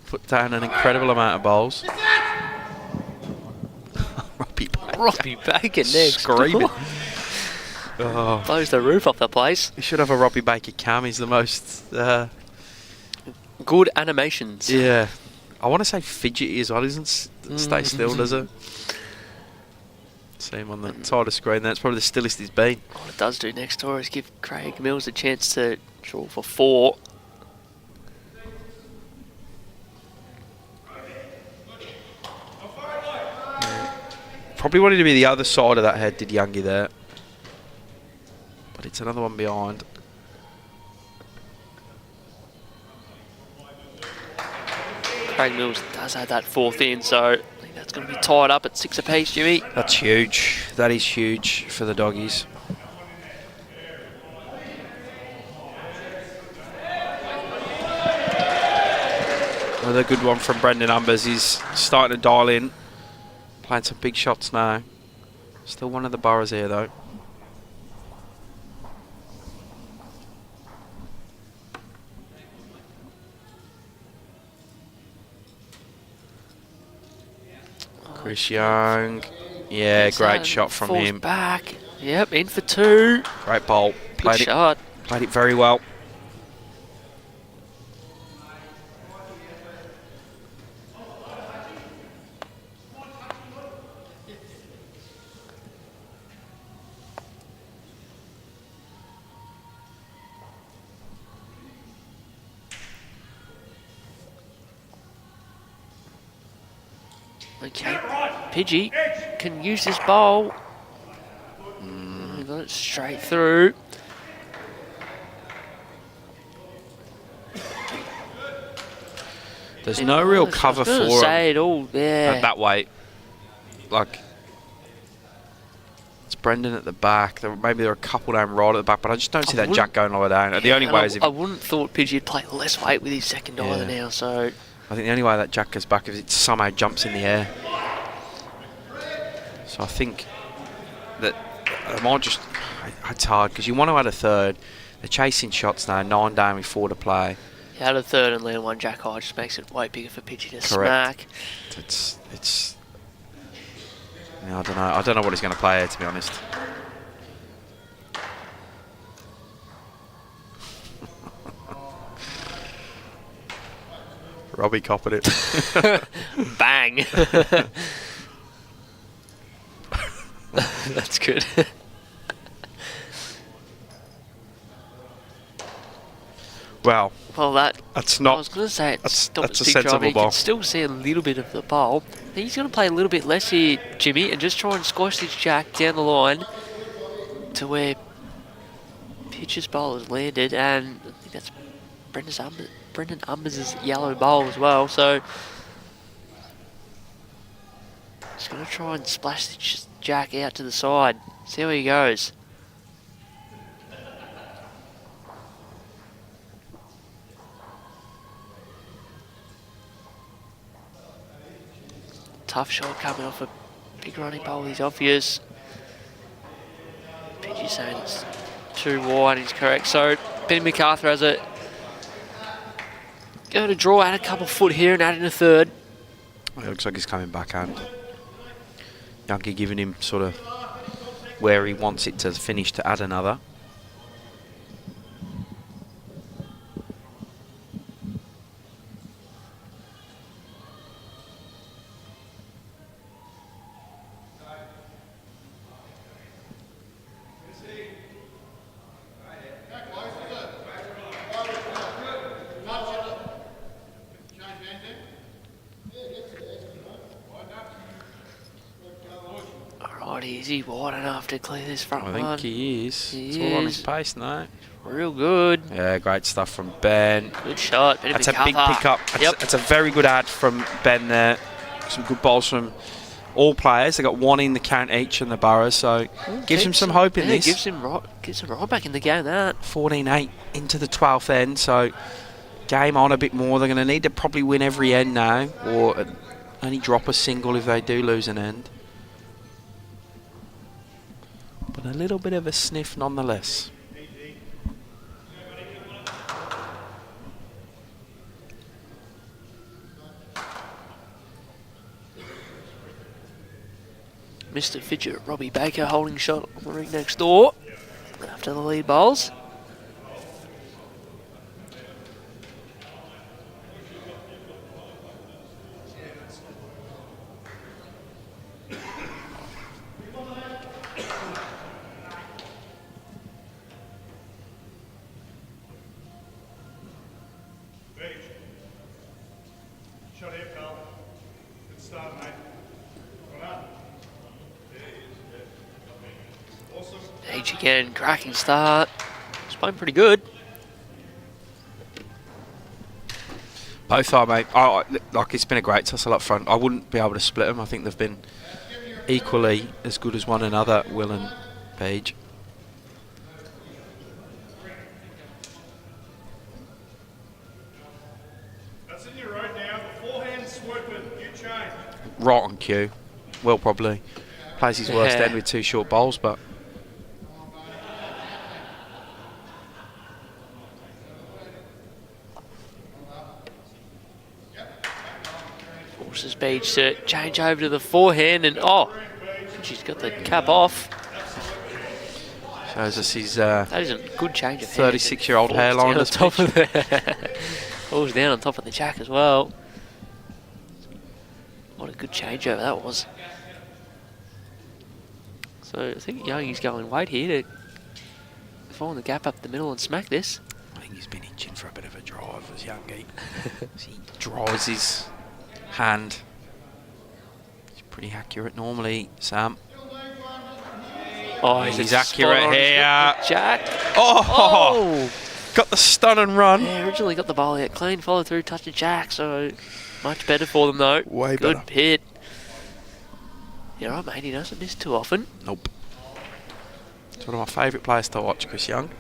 put down an incredible amount of bowls. Robbie Bacon next. Screaming. Oh, Blows the roof off the place. you should have a Robbie Baker cam. He's the most... Good animations. yeah. I want to say fidgety as well. He doesn't stay still, does it? See him on the side of the screen. That's probably the stillest he's been. What it does do next door is give Craig Mills a chance to draw for 4. Probably wanted to be the other side of that head, did Youngie there. But it's another one behind. Craig Mills does have that 4th in, so I think that's going to be tied up at 6 apiece, Jimmy. That's huge. That is huge for the doggies. Another good one from Brendan Umbers. He's starting to dial in. Playing some big shots now. Still one of the Burras here though. Chris Young. Yeah, great shot from Falls him. back. Yep, in for 2. Great bowl. Good shot. Played it very well. Okay, Pidgey can use this bowl. Got it straight through. There's no real cover for him Say it all, yeah. at that weight. Like, it's Brendan at the back. Maybe there are a couple down right at the back, but I just don't see that jack going all the way down. The only way is if... I wouldn't thought Pidgey would play less weight with his second either now, so... I think the only way that jack goes back is it somehow jumps in the air. So I think that I might just... It's hard because you want to add a third. They're chasing shots now, 9 down with 4 to play. You add a third and land 1 jack high just makes it way bigger for Pidgey to Correct. smack. It's... Yeah, I don't know. I don't know what he's going to play here, to be honest. Robbie copped it. Bang! That's good. Well, that's not... I was going to say that's a sensible ball. You can still see a little bit of the bowl. He's going to play a little bit less here, Jimmy, and just try and squash this jack down the line to where Pitcher's bowl has landed, and I think that's Brendan Umbers' yellow bowl as well, so just going to try and splash this jack out to the side. See how he goes. Tough shot coming off a big running bowl. He's obvious. Pidgey saying it's too wide. He's correct. So Ben MacArthur has it. Going to draw out a couple foot here and add in a third. It looks like he's coming backhand. Yankee giving him sort of where he wants it to finish to add another. Is he wide enough to clear this front I one? think he is. He it's all on is. his pace now. Real good. Yeah, great stuff from Ben. Good shot. That's a big pickup. That's a very good ad from Ben there. Some good balls from all players. They got 1 in the count each in the Burras, so gives him some hope in this. Gives him right back in the game. That 14-8 into the 12th end, so game on a bit more. They're going to need to probably win every end now, or only drop a single if they do lose an end. But a little bit of a sniff nonetheless. Mr. Fidget, Robbie Baker holding shot on the ring next door. after the lead bowls. Shot here, Carl. Good start, mate. Well done. Awesome. Age again, cracking start. It's playing pretty good. Both are, mate. Like, it's been a great tussle up front. I wouldn't be able to split them. I think they've been equally as good as one another, Will and Paige. That's in your road now. Forehand swooping. You change. Right on cue. Will probably plays his worst Yeah. end with 2 short bowls, but Forces Beach to change over to the forehand, and she's got the cap off. shows us his That is a good change of hand. 36-year-old Falls hairline. down on top of falls down on top of the jack as well. What a good changeover that was. So I think Youngie's going wait here to find the gap up the middle and smack this. I think he's been itching for a bit of a drive as Youngie. He drives his hand. He's pretty accurate normally, Sam. Oh, He's accurate here. Jack. Oh! Got the stun and run. Yeah, originally got the ball out clean, follow through, touch the jack, so much better for them though. Way Good better. hit. You're right, mate, he doesn't miss too often. Nope. It's one of my favourite players to watch, Chris Young.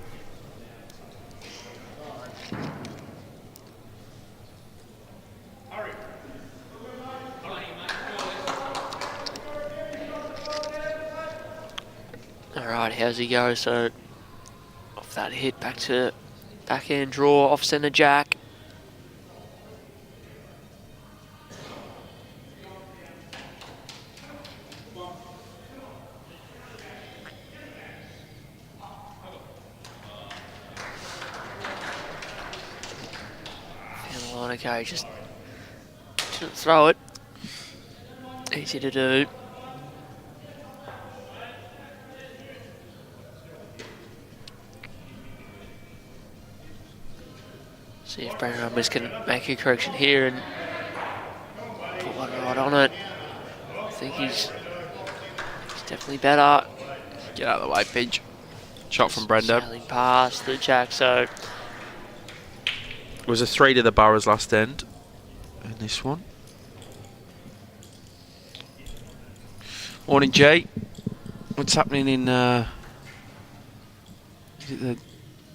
Alright, how's he go? So, off that hit, back to backhand draw, off centre jack. Okay, just didn't throw it. Easy to do. See if Brandon Rumbers can make a correction here and put one right on it. I think he's definitely better. Get out of the way, Pidge. Shot from Brendo. Sailing past the jack, so It was a 3 to the Burras last end. And this one. Morning, Jay. What's happening in is it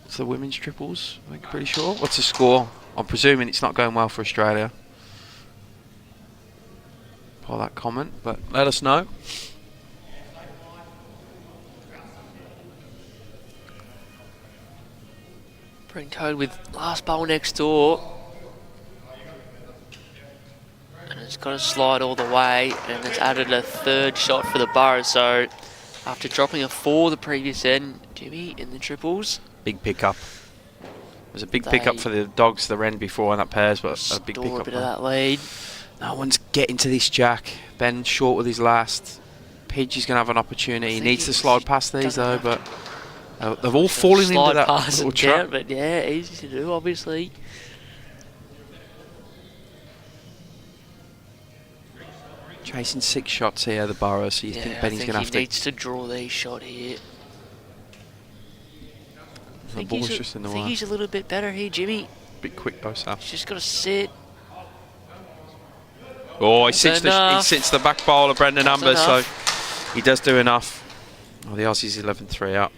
it's the women's triples? I'm pretty sure. What's the score? I'm presuming it's not going well for Australia. By that comment, but let us know. Brent Code with last bowl next door. And it's got to slide all the way, and it's added a third shot for the Burras. So after dropping a 4 the previous end, Jimmy in the triples. Big pickup. It was a big pickup for the Dogs, the Wren before in that pairs, but a big Store pickup. a bit of that lead. No one's getting to this jack. Ben short with his last. Pidge is going to have an opportunity. He needs to slide past these though, but they've all fallen into Slide that past little and trap. down, but yeah, easy to do, obviously. Chasing 6 shots here, the Burras, so you think Benny's going to have he to... needs to draw these shot here. The ball's just in the I think way. he's a little bit better here, Jimmy. Bit quick though, Sam. He's just got to sit. Oh, he sits the back bowl of Brendan That's Amber, so enough. he does do enough. Oh, the Aussies 11-3 up.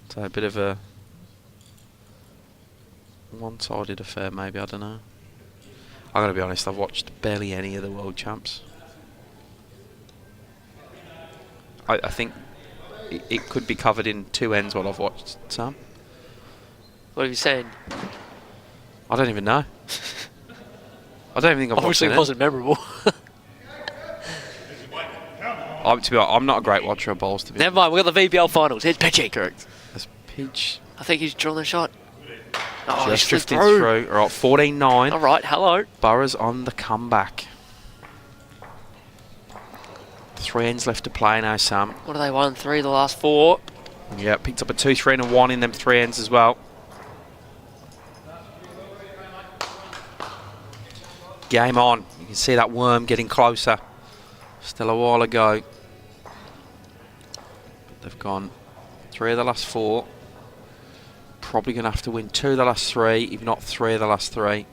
So a bit of a one-sided affair, maybe, I don't know. I gotta be honest, I've watched barely any of the World Champs. I think it could be covered in 2 ends what I've watched, Sam. What are you saying? I don't even know. I don't even think I've Obviously watched it wasn't memorable. I'm not a great watcher of bowls, to be Never mind, we've got the VBL finals. Here's pitching. Correct. As pitch I think he's drawn the shot. Oh, just he's drifted through. All right, 14-9. All right, hello. Burras on the comeback. 3 ends left to play now, Sam. What have they won? 3 of the last 4. Yeah, picked up a 2, 3 and a 1 in them 3 ends as well. Game on. You can see that worm getting closer. Still a while ago. But they've gone 3 of the last 4. Probably going to have to win 2 of the last 3, if not 3 of the last 3.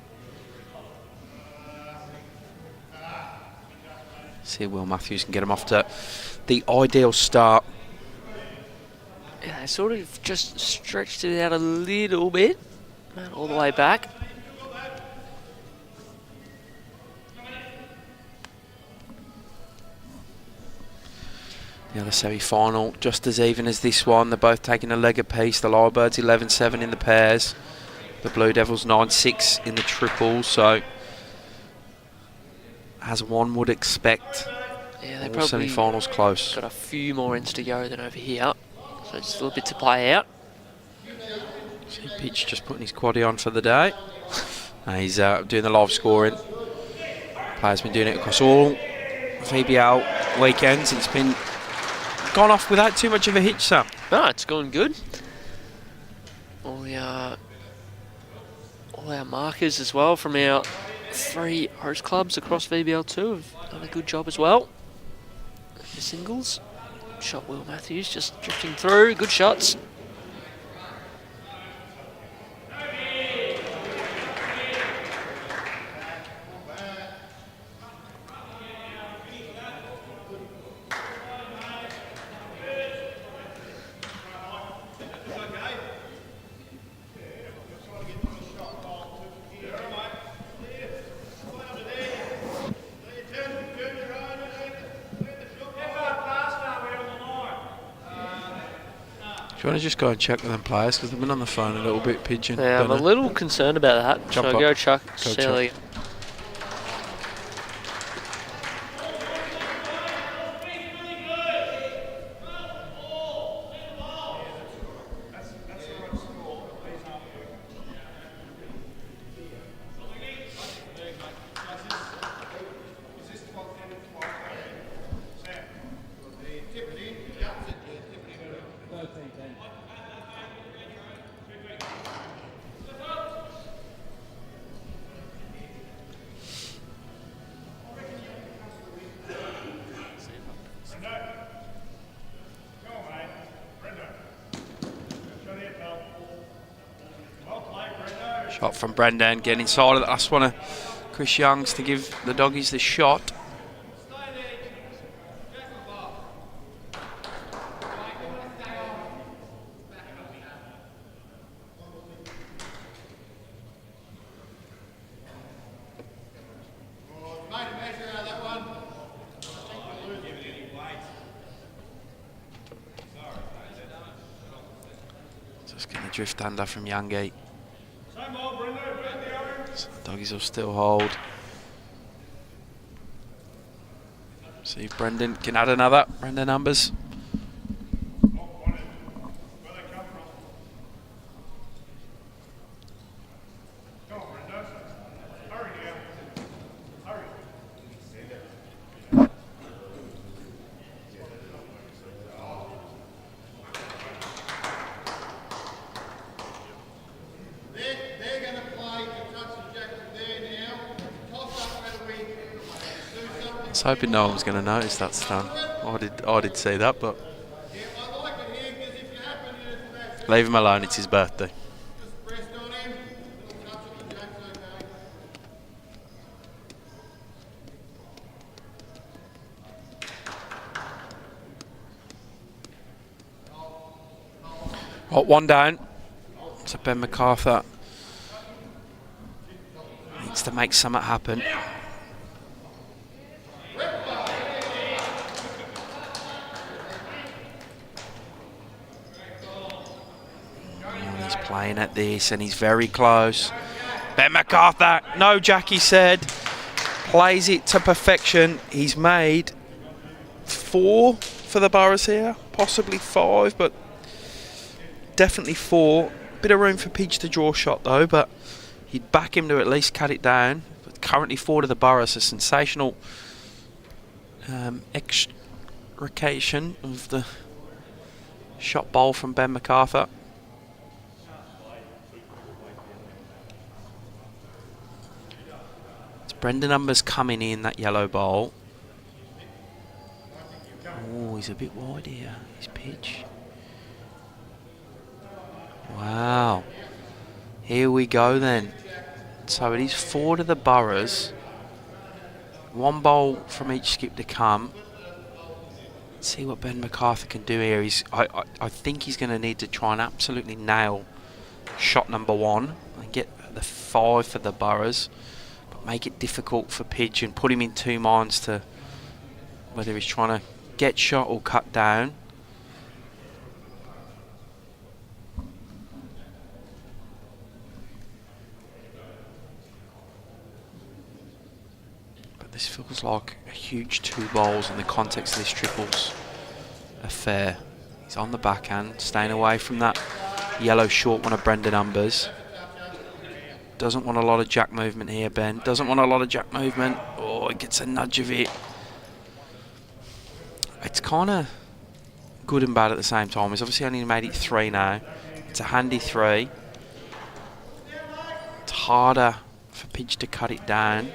See if Will Matthews can get him off to the ideal start. Yeah, they sort of just stretched it out a little bit. All the way back. The other semi-final, just as even as this one. They're both taking a leg apiece. The Lyrebirds 11-7 in the pairs. The Blue Devils 9-6 in the triples. So, as one would expect, Yeah, they all probably semi-finals close. got a few more ends to go than over here. So it's still a bit to play out. See Pitch just putting his quaddie on for the day. He's doing the live scoring. Players been doing it across all VBL weekends. It's been gone off without too much of a hitch, Sam. No, it's going good. All our markers as well from our 3 host clubs across VBL2 have done a good job as well. The singles. Shot Will Matthews just drifting through. Good shots. Do you want to just go and check with them players, because they've been on the phone a little bit, Pigeon? Yeah, I'm a little concerned about that. Jump so up. go Chuck. Go See Chuck. how they- Shot from Brendan, getting inside of the last one of Chris Young's to give the doggies the shot. Just getting a drift under from Youngie. So the doggies will still hold. See if Brendan can add another. Brendan numbers. I was hoping no one was going to notice that stun. I did see that, but leave him alone. It's his birthday. Right, one down. So Ben MacArthur needs to make something happen. He's playing at this and he's very close. Ben MacArthur, no Jackie said, plays it to perfection. He's made 4 for the Burras here, possibly 5, but definitely 4. Bit of room for Pidge to draw shot though, but you'd back him to at least cut it down. But currently 4 to the Burras, a sensational extrication of the shot bowl from Ben MacArthur. It's Brendan Numbers coming in that yellow bowl. Oh, he's a bit wide here, his pitch. Wow. Here we go then. So it is 4 to the Burras. 1 bowl from each skip to come. Let's see what Ben MacArthur can do here. I think he's going to need to try and absolutely nail shot number 1 and get the 5 for the Burras, but make it difficult for Pidge and put him in 2 minds to whether he's trying to get shot or cut down. This feels like a huge 2 bowls in the context of this triples affair. He's on the backhand, staying away from that yellow short one of Brendan Numbers. Doesn't want a lot of jack movement here, Ben. Doesn't want a lot of jack movement. Oh, he gets a nudge of it. It's kind of good and bad at the same time. He's obviously only made it 3 now. It's a handy 3. It's harder for Pidge to cut it down,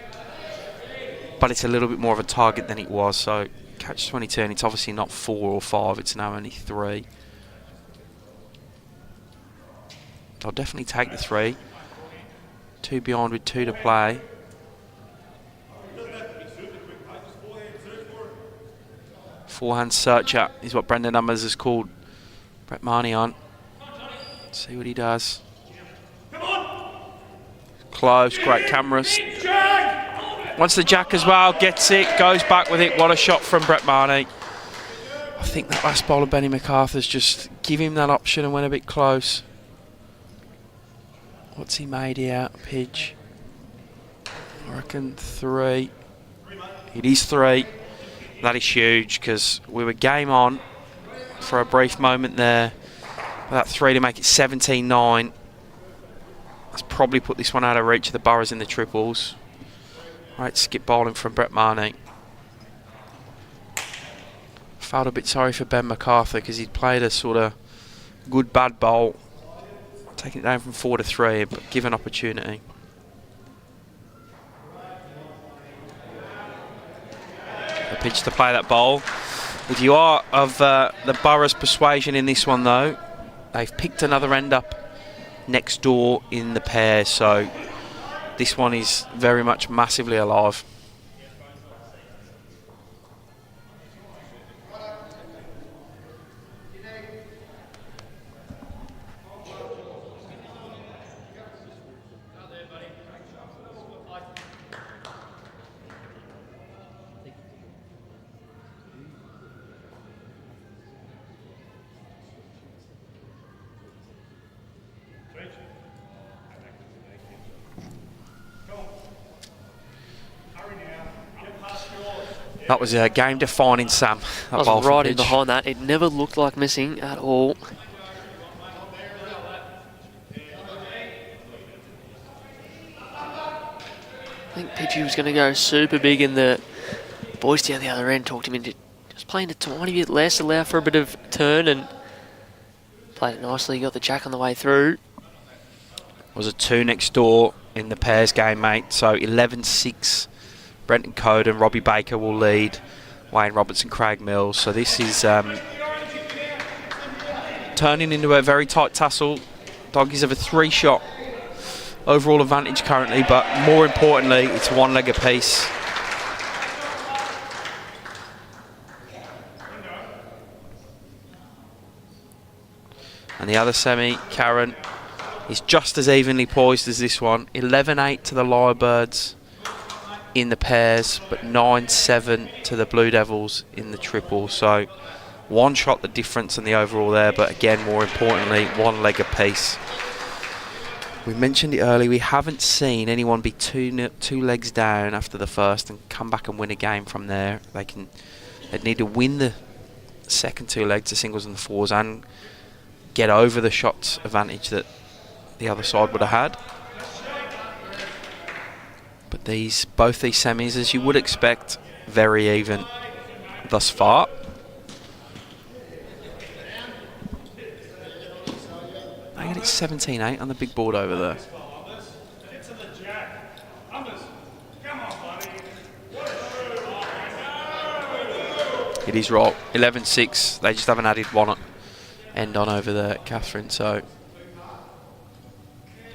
but it's a little bit more of a target than it was. So catch 22, and it's obviously not 4 or 5, it's now only 3. I'll definitely take the 3. 2 behind with 2 to play. Forehand searcher is what Brendan Numbers has called Brett Marnie on. Let's see what he does. Close, great cameras. Wants the jack as well, gets it, goes back with it. What a shot from Brett Marnie. I think that last bowl of Benny MacArthur's just give him that option and went a bit close. What's he made here, Pidge? I reckon 3. It is 3. That is huge because we were game on for a brief moment there. That 3 to make it 17-9. Let's probably put this one out of reach of the Burras in the triples. Right, skip bowling from Brett Marnie. Felt a bit sorry for Ben MacArthur because he'd played a sort of good bad bowl, taking it down from 4 to 3, but given opportunity. A pitch to play that bowl. If you are of the Burras' persuasion in this one though, they've picked another end up next door in the pair, so this one is very much massively alive. That was a game-defining, Sam. I was right in behind that. It never looked like missing at all. I think Pidgey was going to go super big, and the boys down the other end talked him into just playing a tiny bit less, allow for a bit of turn, and played it nicely. Got the jack on the way through. Was a 2 next door in the pairs game, mate. So 11-6. Brenton Code and Robbie Baker will lead Wayne Robertson, Craig Mills. So this is turning into a very tight tussle. Doggies have a 3-shot overall advantage currently, but more importantly, it's 1 leg apiece. And the other semi, Karen, is just as evenly poised as this one. 11-8 to the Lyrebirds in the pairs, but 9-7 to the Blue Devils in the triple. So 1 shot the difference in the overall there, but again, more importantly, 1 leg apiece. We mentioned it earlier, we haven't seen anyone be two legs down after the first and come back and win a game from there. They can They'd need to win the second 2 legs, the singles and the fours, and get over the shots advantage that the other side would have had. But both these semis, as you would expect, very even thus far. I got it 17-8 on the big board over there. It is right. 11-6. They just haven't added one end on over there, Catherine. So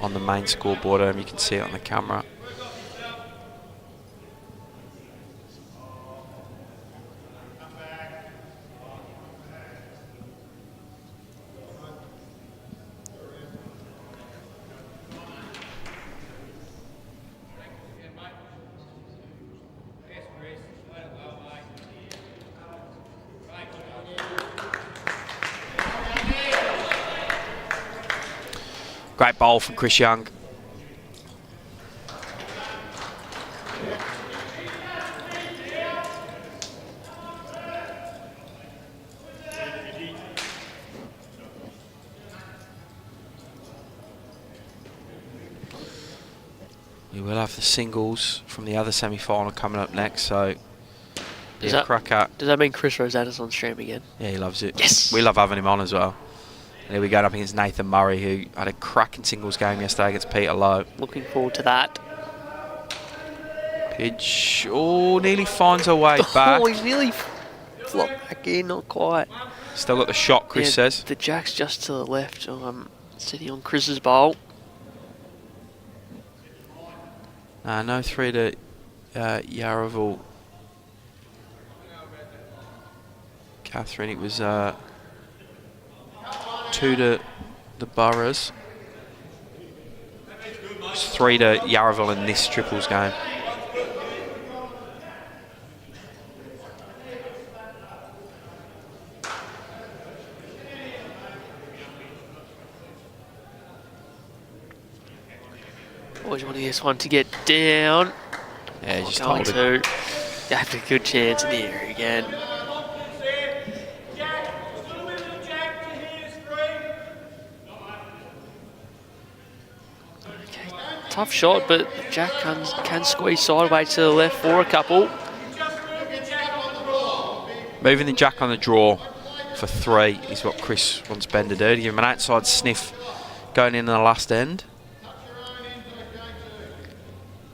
on the main scoreboard, you can see it on the camera. Great bowl from Chris Young. We will have the singles from the other semi-final coming up next, so Does that mean Chris Rosanna's on stream again? Yeah, he loves it. Yes! We love having him on as well. And here we go up against Nathan Murray, who had a cracking singles game yesterday against Peter Lowe. Looking forward to that. Pitch, nearly finds a way back. Oh, he's nearly flopped back in, not quite. Still got the shot, Chris says. The jack's just to the left, sitting on Chris's bowl. No 3 to Yarraville. Catherine, it was 2 to the Burras. It's 3 to Yarraville in this triples game. Always wanting this one to get down. Yeah, just Going hold it. to. You have a good chance in the area again. Okay, tough shot, but Jack can squeeze sideways to the left for a couple. Moving the jack on the draw for 3 is what Chris wants Ben to do. To give him an outside sniff going in the last end.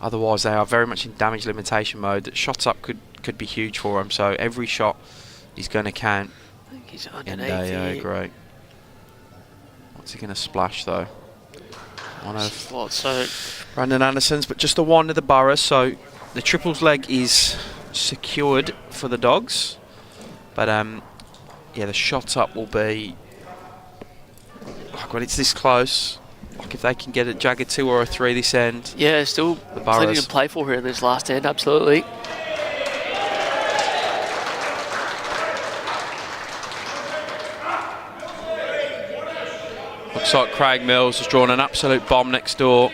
Otherwise, they are very much in damage limitation mode. That shots up could be huge for him. So every shot is going to count. I think he's And underneath here. great. What's he going to splash though? One of What, so Brandon Anderson's, but just the one to the Burras. So the triples leg is secured for the Dogs. But yeah, the shots up will be. Oh God, it's this close. Like if they can get a jagged 2 or a 3 this end. yeah, still plenty to play for here in this last end, absolutely. Looks like Craig Mills has drawn an absolute bomb next door.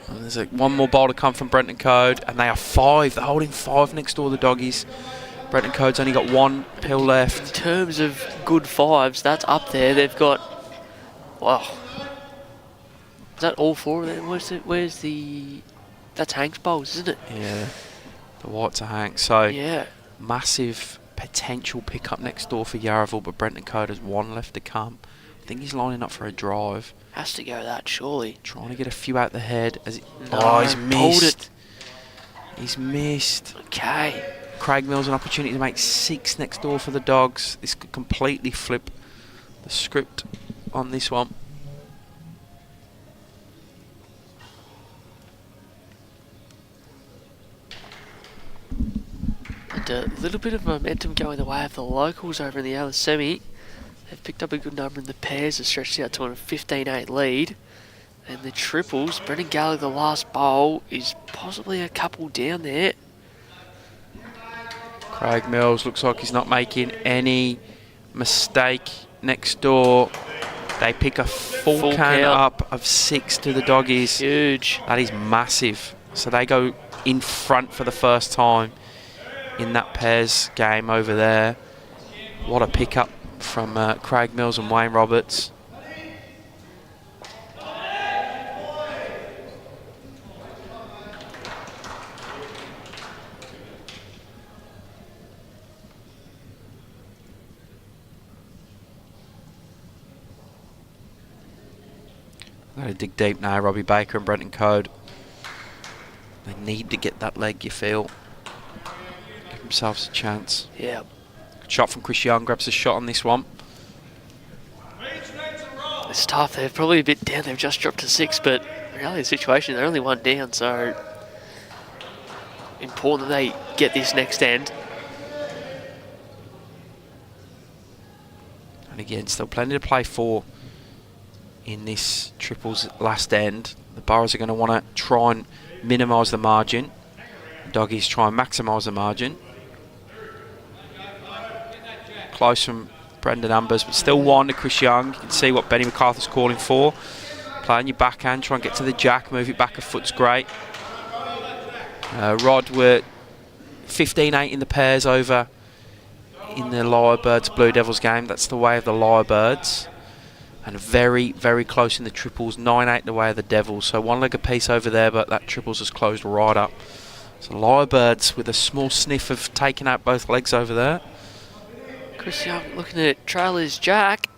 And there's one more bowl to come from Brenton Code, and they are 5. They're holding 5 next door, the Doggies. Brenton Code's only got 1 pill left. In terms of good 5s, that's up there. They've got. Wow. Is that all 4 of them? Where's the. That's Hank's bowls, isn't it? Yeah, the white to Hank. So Yeah. massive potential pickup next door for Yarraville, but Brenton Code has 1 left to come. I think he's lining up for a drive. Has to go that, surely. Trying to get a few out the head. As No, he's pulled missed. it. He's missed. Okay. Craig Mills an opportunity to make 6 next door for the Dogs. This could completely flip the script on this one. And a little bit of momentum going the way of the locals over in the other semi. They've picked up a good number in the pairs. Have stretched out to a 15-8 lead. And the triples, Brendan Gallagher, the last bowl, is possibly a couple down there. Craig Mills looks like he's not making any mistake next door. They pick a full count count. up of 6 to the Doggies. Huge. That is massive. So they go in front for the first time in that pairs game over there. What a pickup from Craig Mills and Wayne Roberts. Got to dig deep now, Robbie Baker and Brenton Code. They need to get that leg, you feel. Give themselves a chance. Yeah. Good shot from Chris Young, grabs a shot on this one. It's tough. They're probably a bit down. They've just dropped to 6, but really the situation, they're only 1 down, so important that they get this next end. And again, still plenty to play for in this triples last end. The Burras are going to want to try and minimise the margin. Doggies try and maximise the margin. Close from Brendan Ambers, but still 1 to Chris Young. You can see what Benny MacArthur's calling for. Play on your backhand, try and get to the jack, move it back a FOOTSCRAY. Rod were 15-8 in the pairs over in the Lyrebirds Blue Devils game. That's the way of the Lyrebirds. And very, very close in the triples, 9-8 the way of the Devils. So 1 leg apiece over there, but that triples has closed right up. So Lyrebirds with a small sniff of taking out both legs over there. Chris Young looking at Trailer's jack.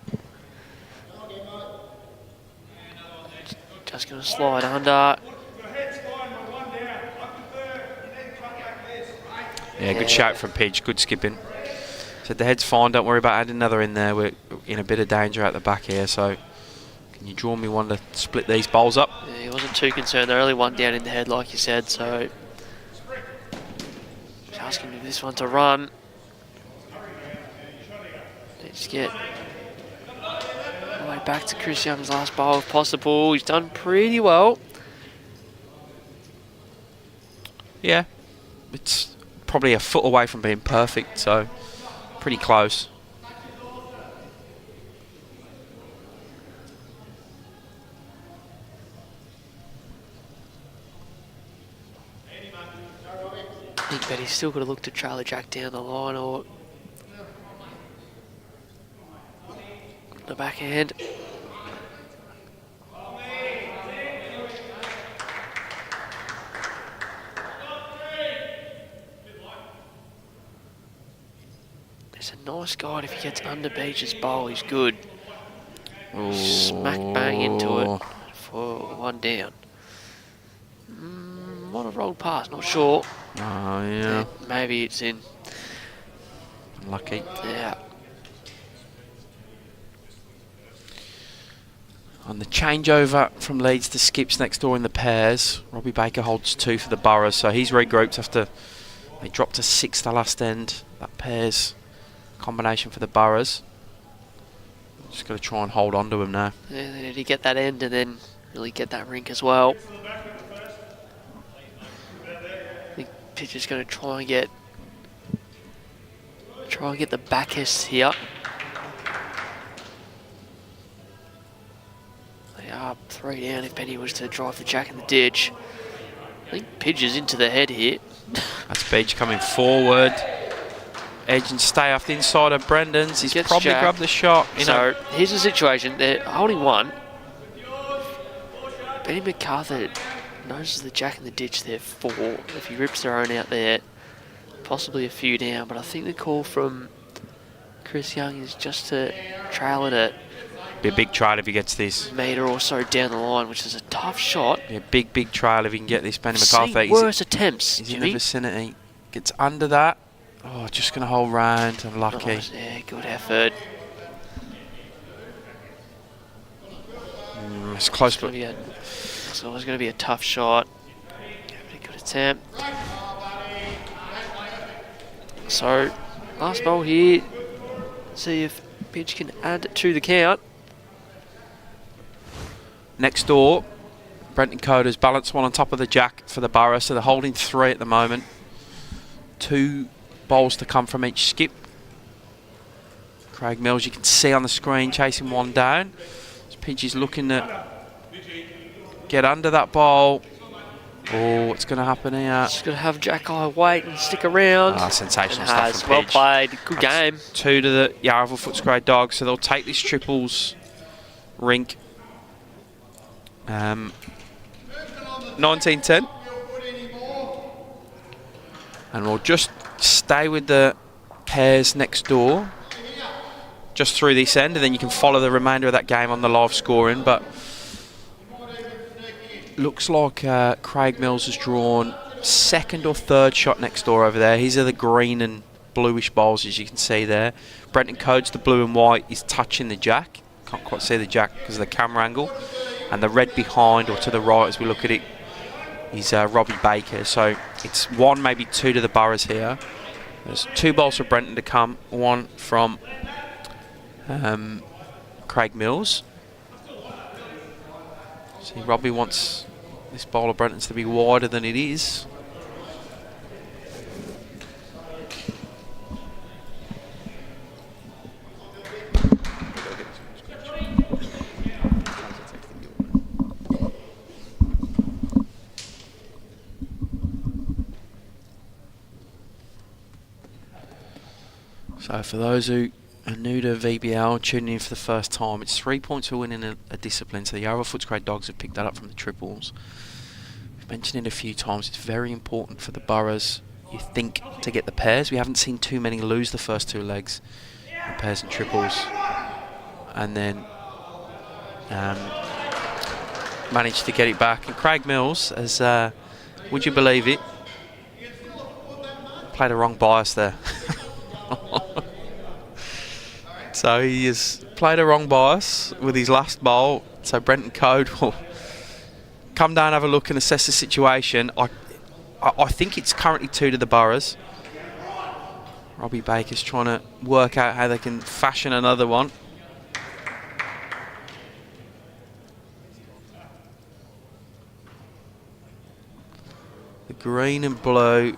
Just going to slide under. Yeah, good shout from Pidge, good skipping. Said the head's fine, don't worry about adding another in there. We're in a bit of danger out the back here, so can you draw me one to split these bowls up? Yeah, he wasn't too concerned. They're only 1 down in the head, like you said, so just asking for this one to run. Let's get all the way back to Chris Young's last bowl if possible. He's done pretty well. Yeah, it's probably a foot away from being perfect, so pretty close. I think Betty's still got to look to trailer jack down the line or the backhand. There's a nice guide if he gets under Beach's bowl, he's good. Ooh. Smack bang into it for 1 down. Might have rolled past, not sure. Oh, yeah. Maybe it's in. Unlucky. Yeah. On the changeover from Leeds to Skips next door in the pairs, Robbie Baker holds 2 for the Burras, so he's regrouped after they dropped to 6 the last end. That pairs combination for the Burras. Just got to try and hold on to him now. Yeah, they need to get that end and then really get that rink as well. I think Pitcher's going to try and get the backhest here. They are 3 down if Benny was to drive the jack in the ditch. I think Pitcher's into the head here. That's Beach coming forward. Edge and stay off the inside of Brendan's. He's probably jacked. grabbed the shot. So here's the situation. They're holding 1. Benny MacArthur notices the jack in the ditch there 4. If he rips their own out there, possibly a few down. But I think the call from Chris Young is just to trail it at Be a big trail if he gets this. metre or so down the line, which is a tough shot. Yeah, big trail if he can get this. Benny See MacArthur. worse attempts, He's in Jimmy. the vicinity. Gets under that. Oh, just going to hold round. Unlucky. Nice, yeah, good effort. It's close, but It's always going to be a tough shot. Pretty good attempt. So, last bowl here. See if Pitch can add to the count. next door, Brenton Coder's balanced 1 on top of the jack for the Burras, so they're holding 3 at the moment. 2 bowls to come from each skip. Craig Mills, you can see on the screen, chasing 1 down. Pidgey's looking to get under that bowl. Oh, what's going to happen here? Just going to have Jack-Eye wait and stick around. Sensational And stuff has from well Pidge. played. Good game. 2 to the Yarraville FOOTSCRAY Dogs, so they'll take this triples rink. 19-10. And we'll just stay with the pairs next door, just through this end, and then you can follow the remainder of that game on the live scoring. But looks like Craig Mills has drawn second or third shot next door over there. These are the green and bluish balls, as you can see there. Brenton Coates, the blue and white, is touching the jack. Can't quite see the jack because of the camera angle. And the red behind, or to the right as we look at it, is Robbie Baker. So it's 1, maybe 2 to the Burras here. There's 2 balls for Brenton to come, 1 from Craig Mills. See, Robbie wants this ball of Brenton's to be wider than it is. So for those who are new to VBL, tuning in for the first time, it's 3 points for winning a discipline. So the Yarraville FOOTSCRAY Dogs have picked that up from the triples. We've mentioned it a few times, it's very important for the Burras, you think, to get the pairs. We haven't seen too many lose the first 2 legs, the pairs and triples, and then managed to get it back. And Craig Mills has, would you believe it, played a wrong bias there. So he has played a wrong bias with his last ball. So Brenton Code will come down, have a look and assess the situation. I think it's currently 2 to the Burras. Robbie Baker's trying to work out how they can fashion another one. The green and blue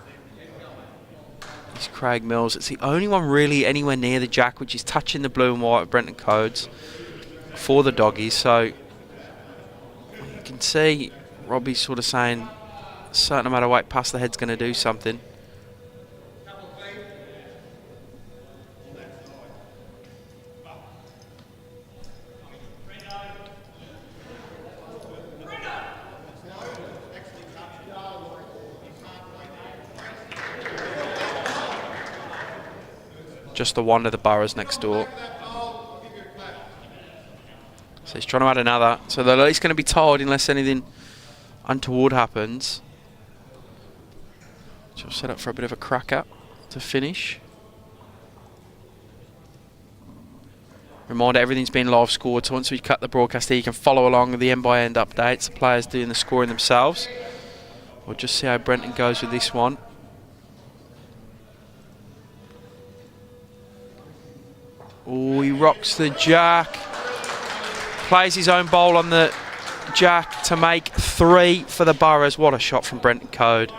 is Craig Mills. It's the only one really anywhere near the jack, which is touching the blue and white of Brenton Codes for the doggies. So you can see Robbie's sort of saying a certain amount of weight past the head's going to do something. Just the 1 to the Burras next door. So he's trying to add another. So they're at least going to be tied unless anything untoward happens. So set up for a bit of a cracker to finish. Reminder, everything's been live scored, so once we cut the broadcast here, you can follow along with the end-by-end updates. The players doing the scoring themselves. We'll just see how Brenton goes with this one. Oh, he rocks the jack. Plays his own bowl on the jack to make 3 for the Burras. What a shot from Brenton Code.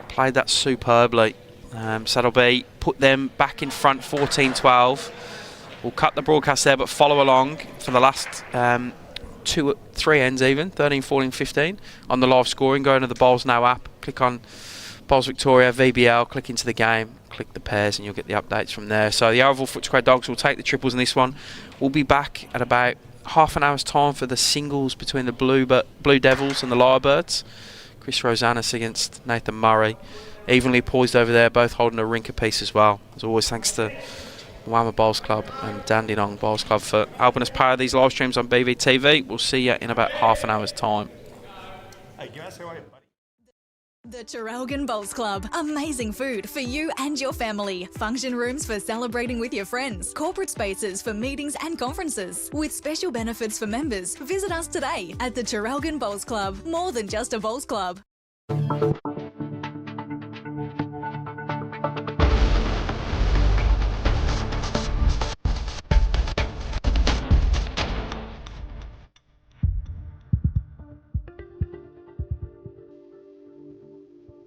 Played that superbly. So that'll be put them back in front 14-12. We'll cut the broadcast there, but follow along for the last 3 ends even, 13, 14, 15 on the live scoring. Go into the Bowls Now app, click on Bowls Victoria, VBL, click into the game, click the pairs and you'll get the updates from there. So the Yarraville FOOTSCRAY Dogs will take the triples in this one. We'll be back at about half an hour's time for the singles between the Blue Devils and the Lyrebirds. Chris Rosanis against Nathan Murray. Evenly poised over there, both holding a rink apiece as well. As always, thanks to Moama Bowls Club and Dandenong Bowls Club for helping us power these live streams on BVTV. We'll see you in about half an hour's time. Hey, can I say why? The Traralgon Bowls Club. Amazing food for you and your family. Function rooms for celebrating with your friends. Corporate spaces for meetings and conferences. With special benefits for members. Visit us today at the Traralgon Bowls Club. More than just a bowls club.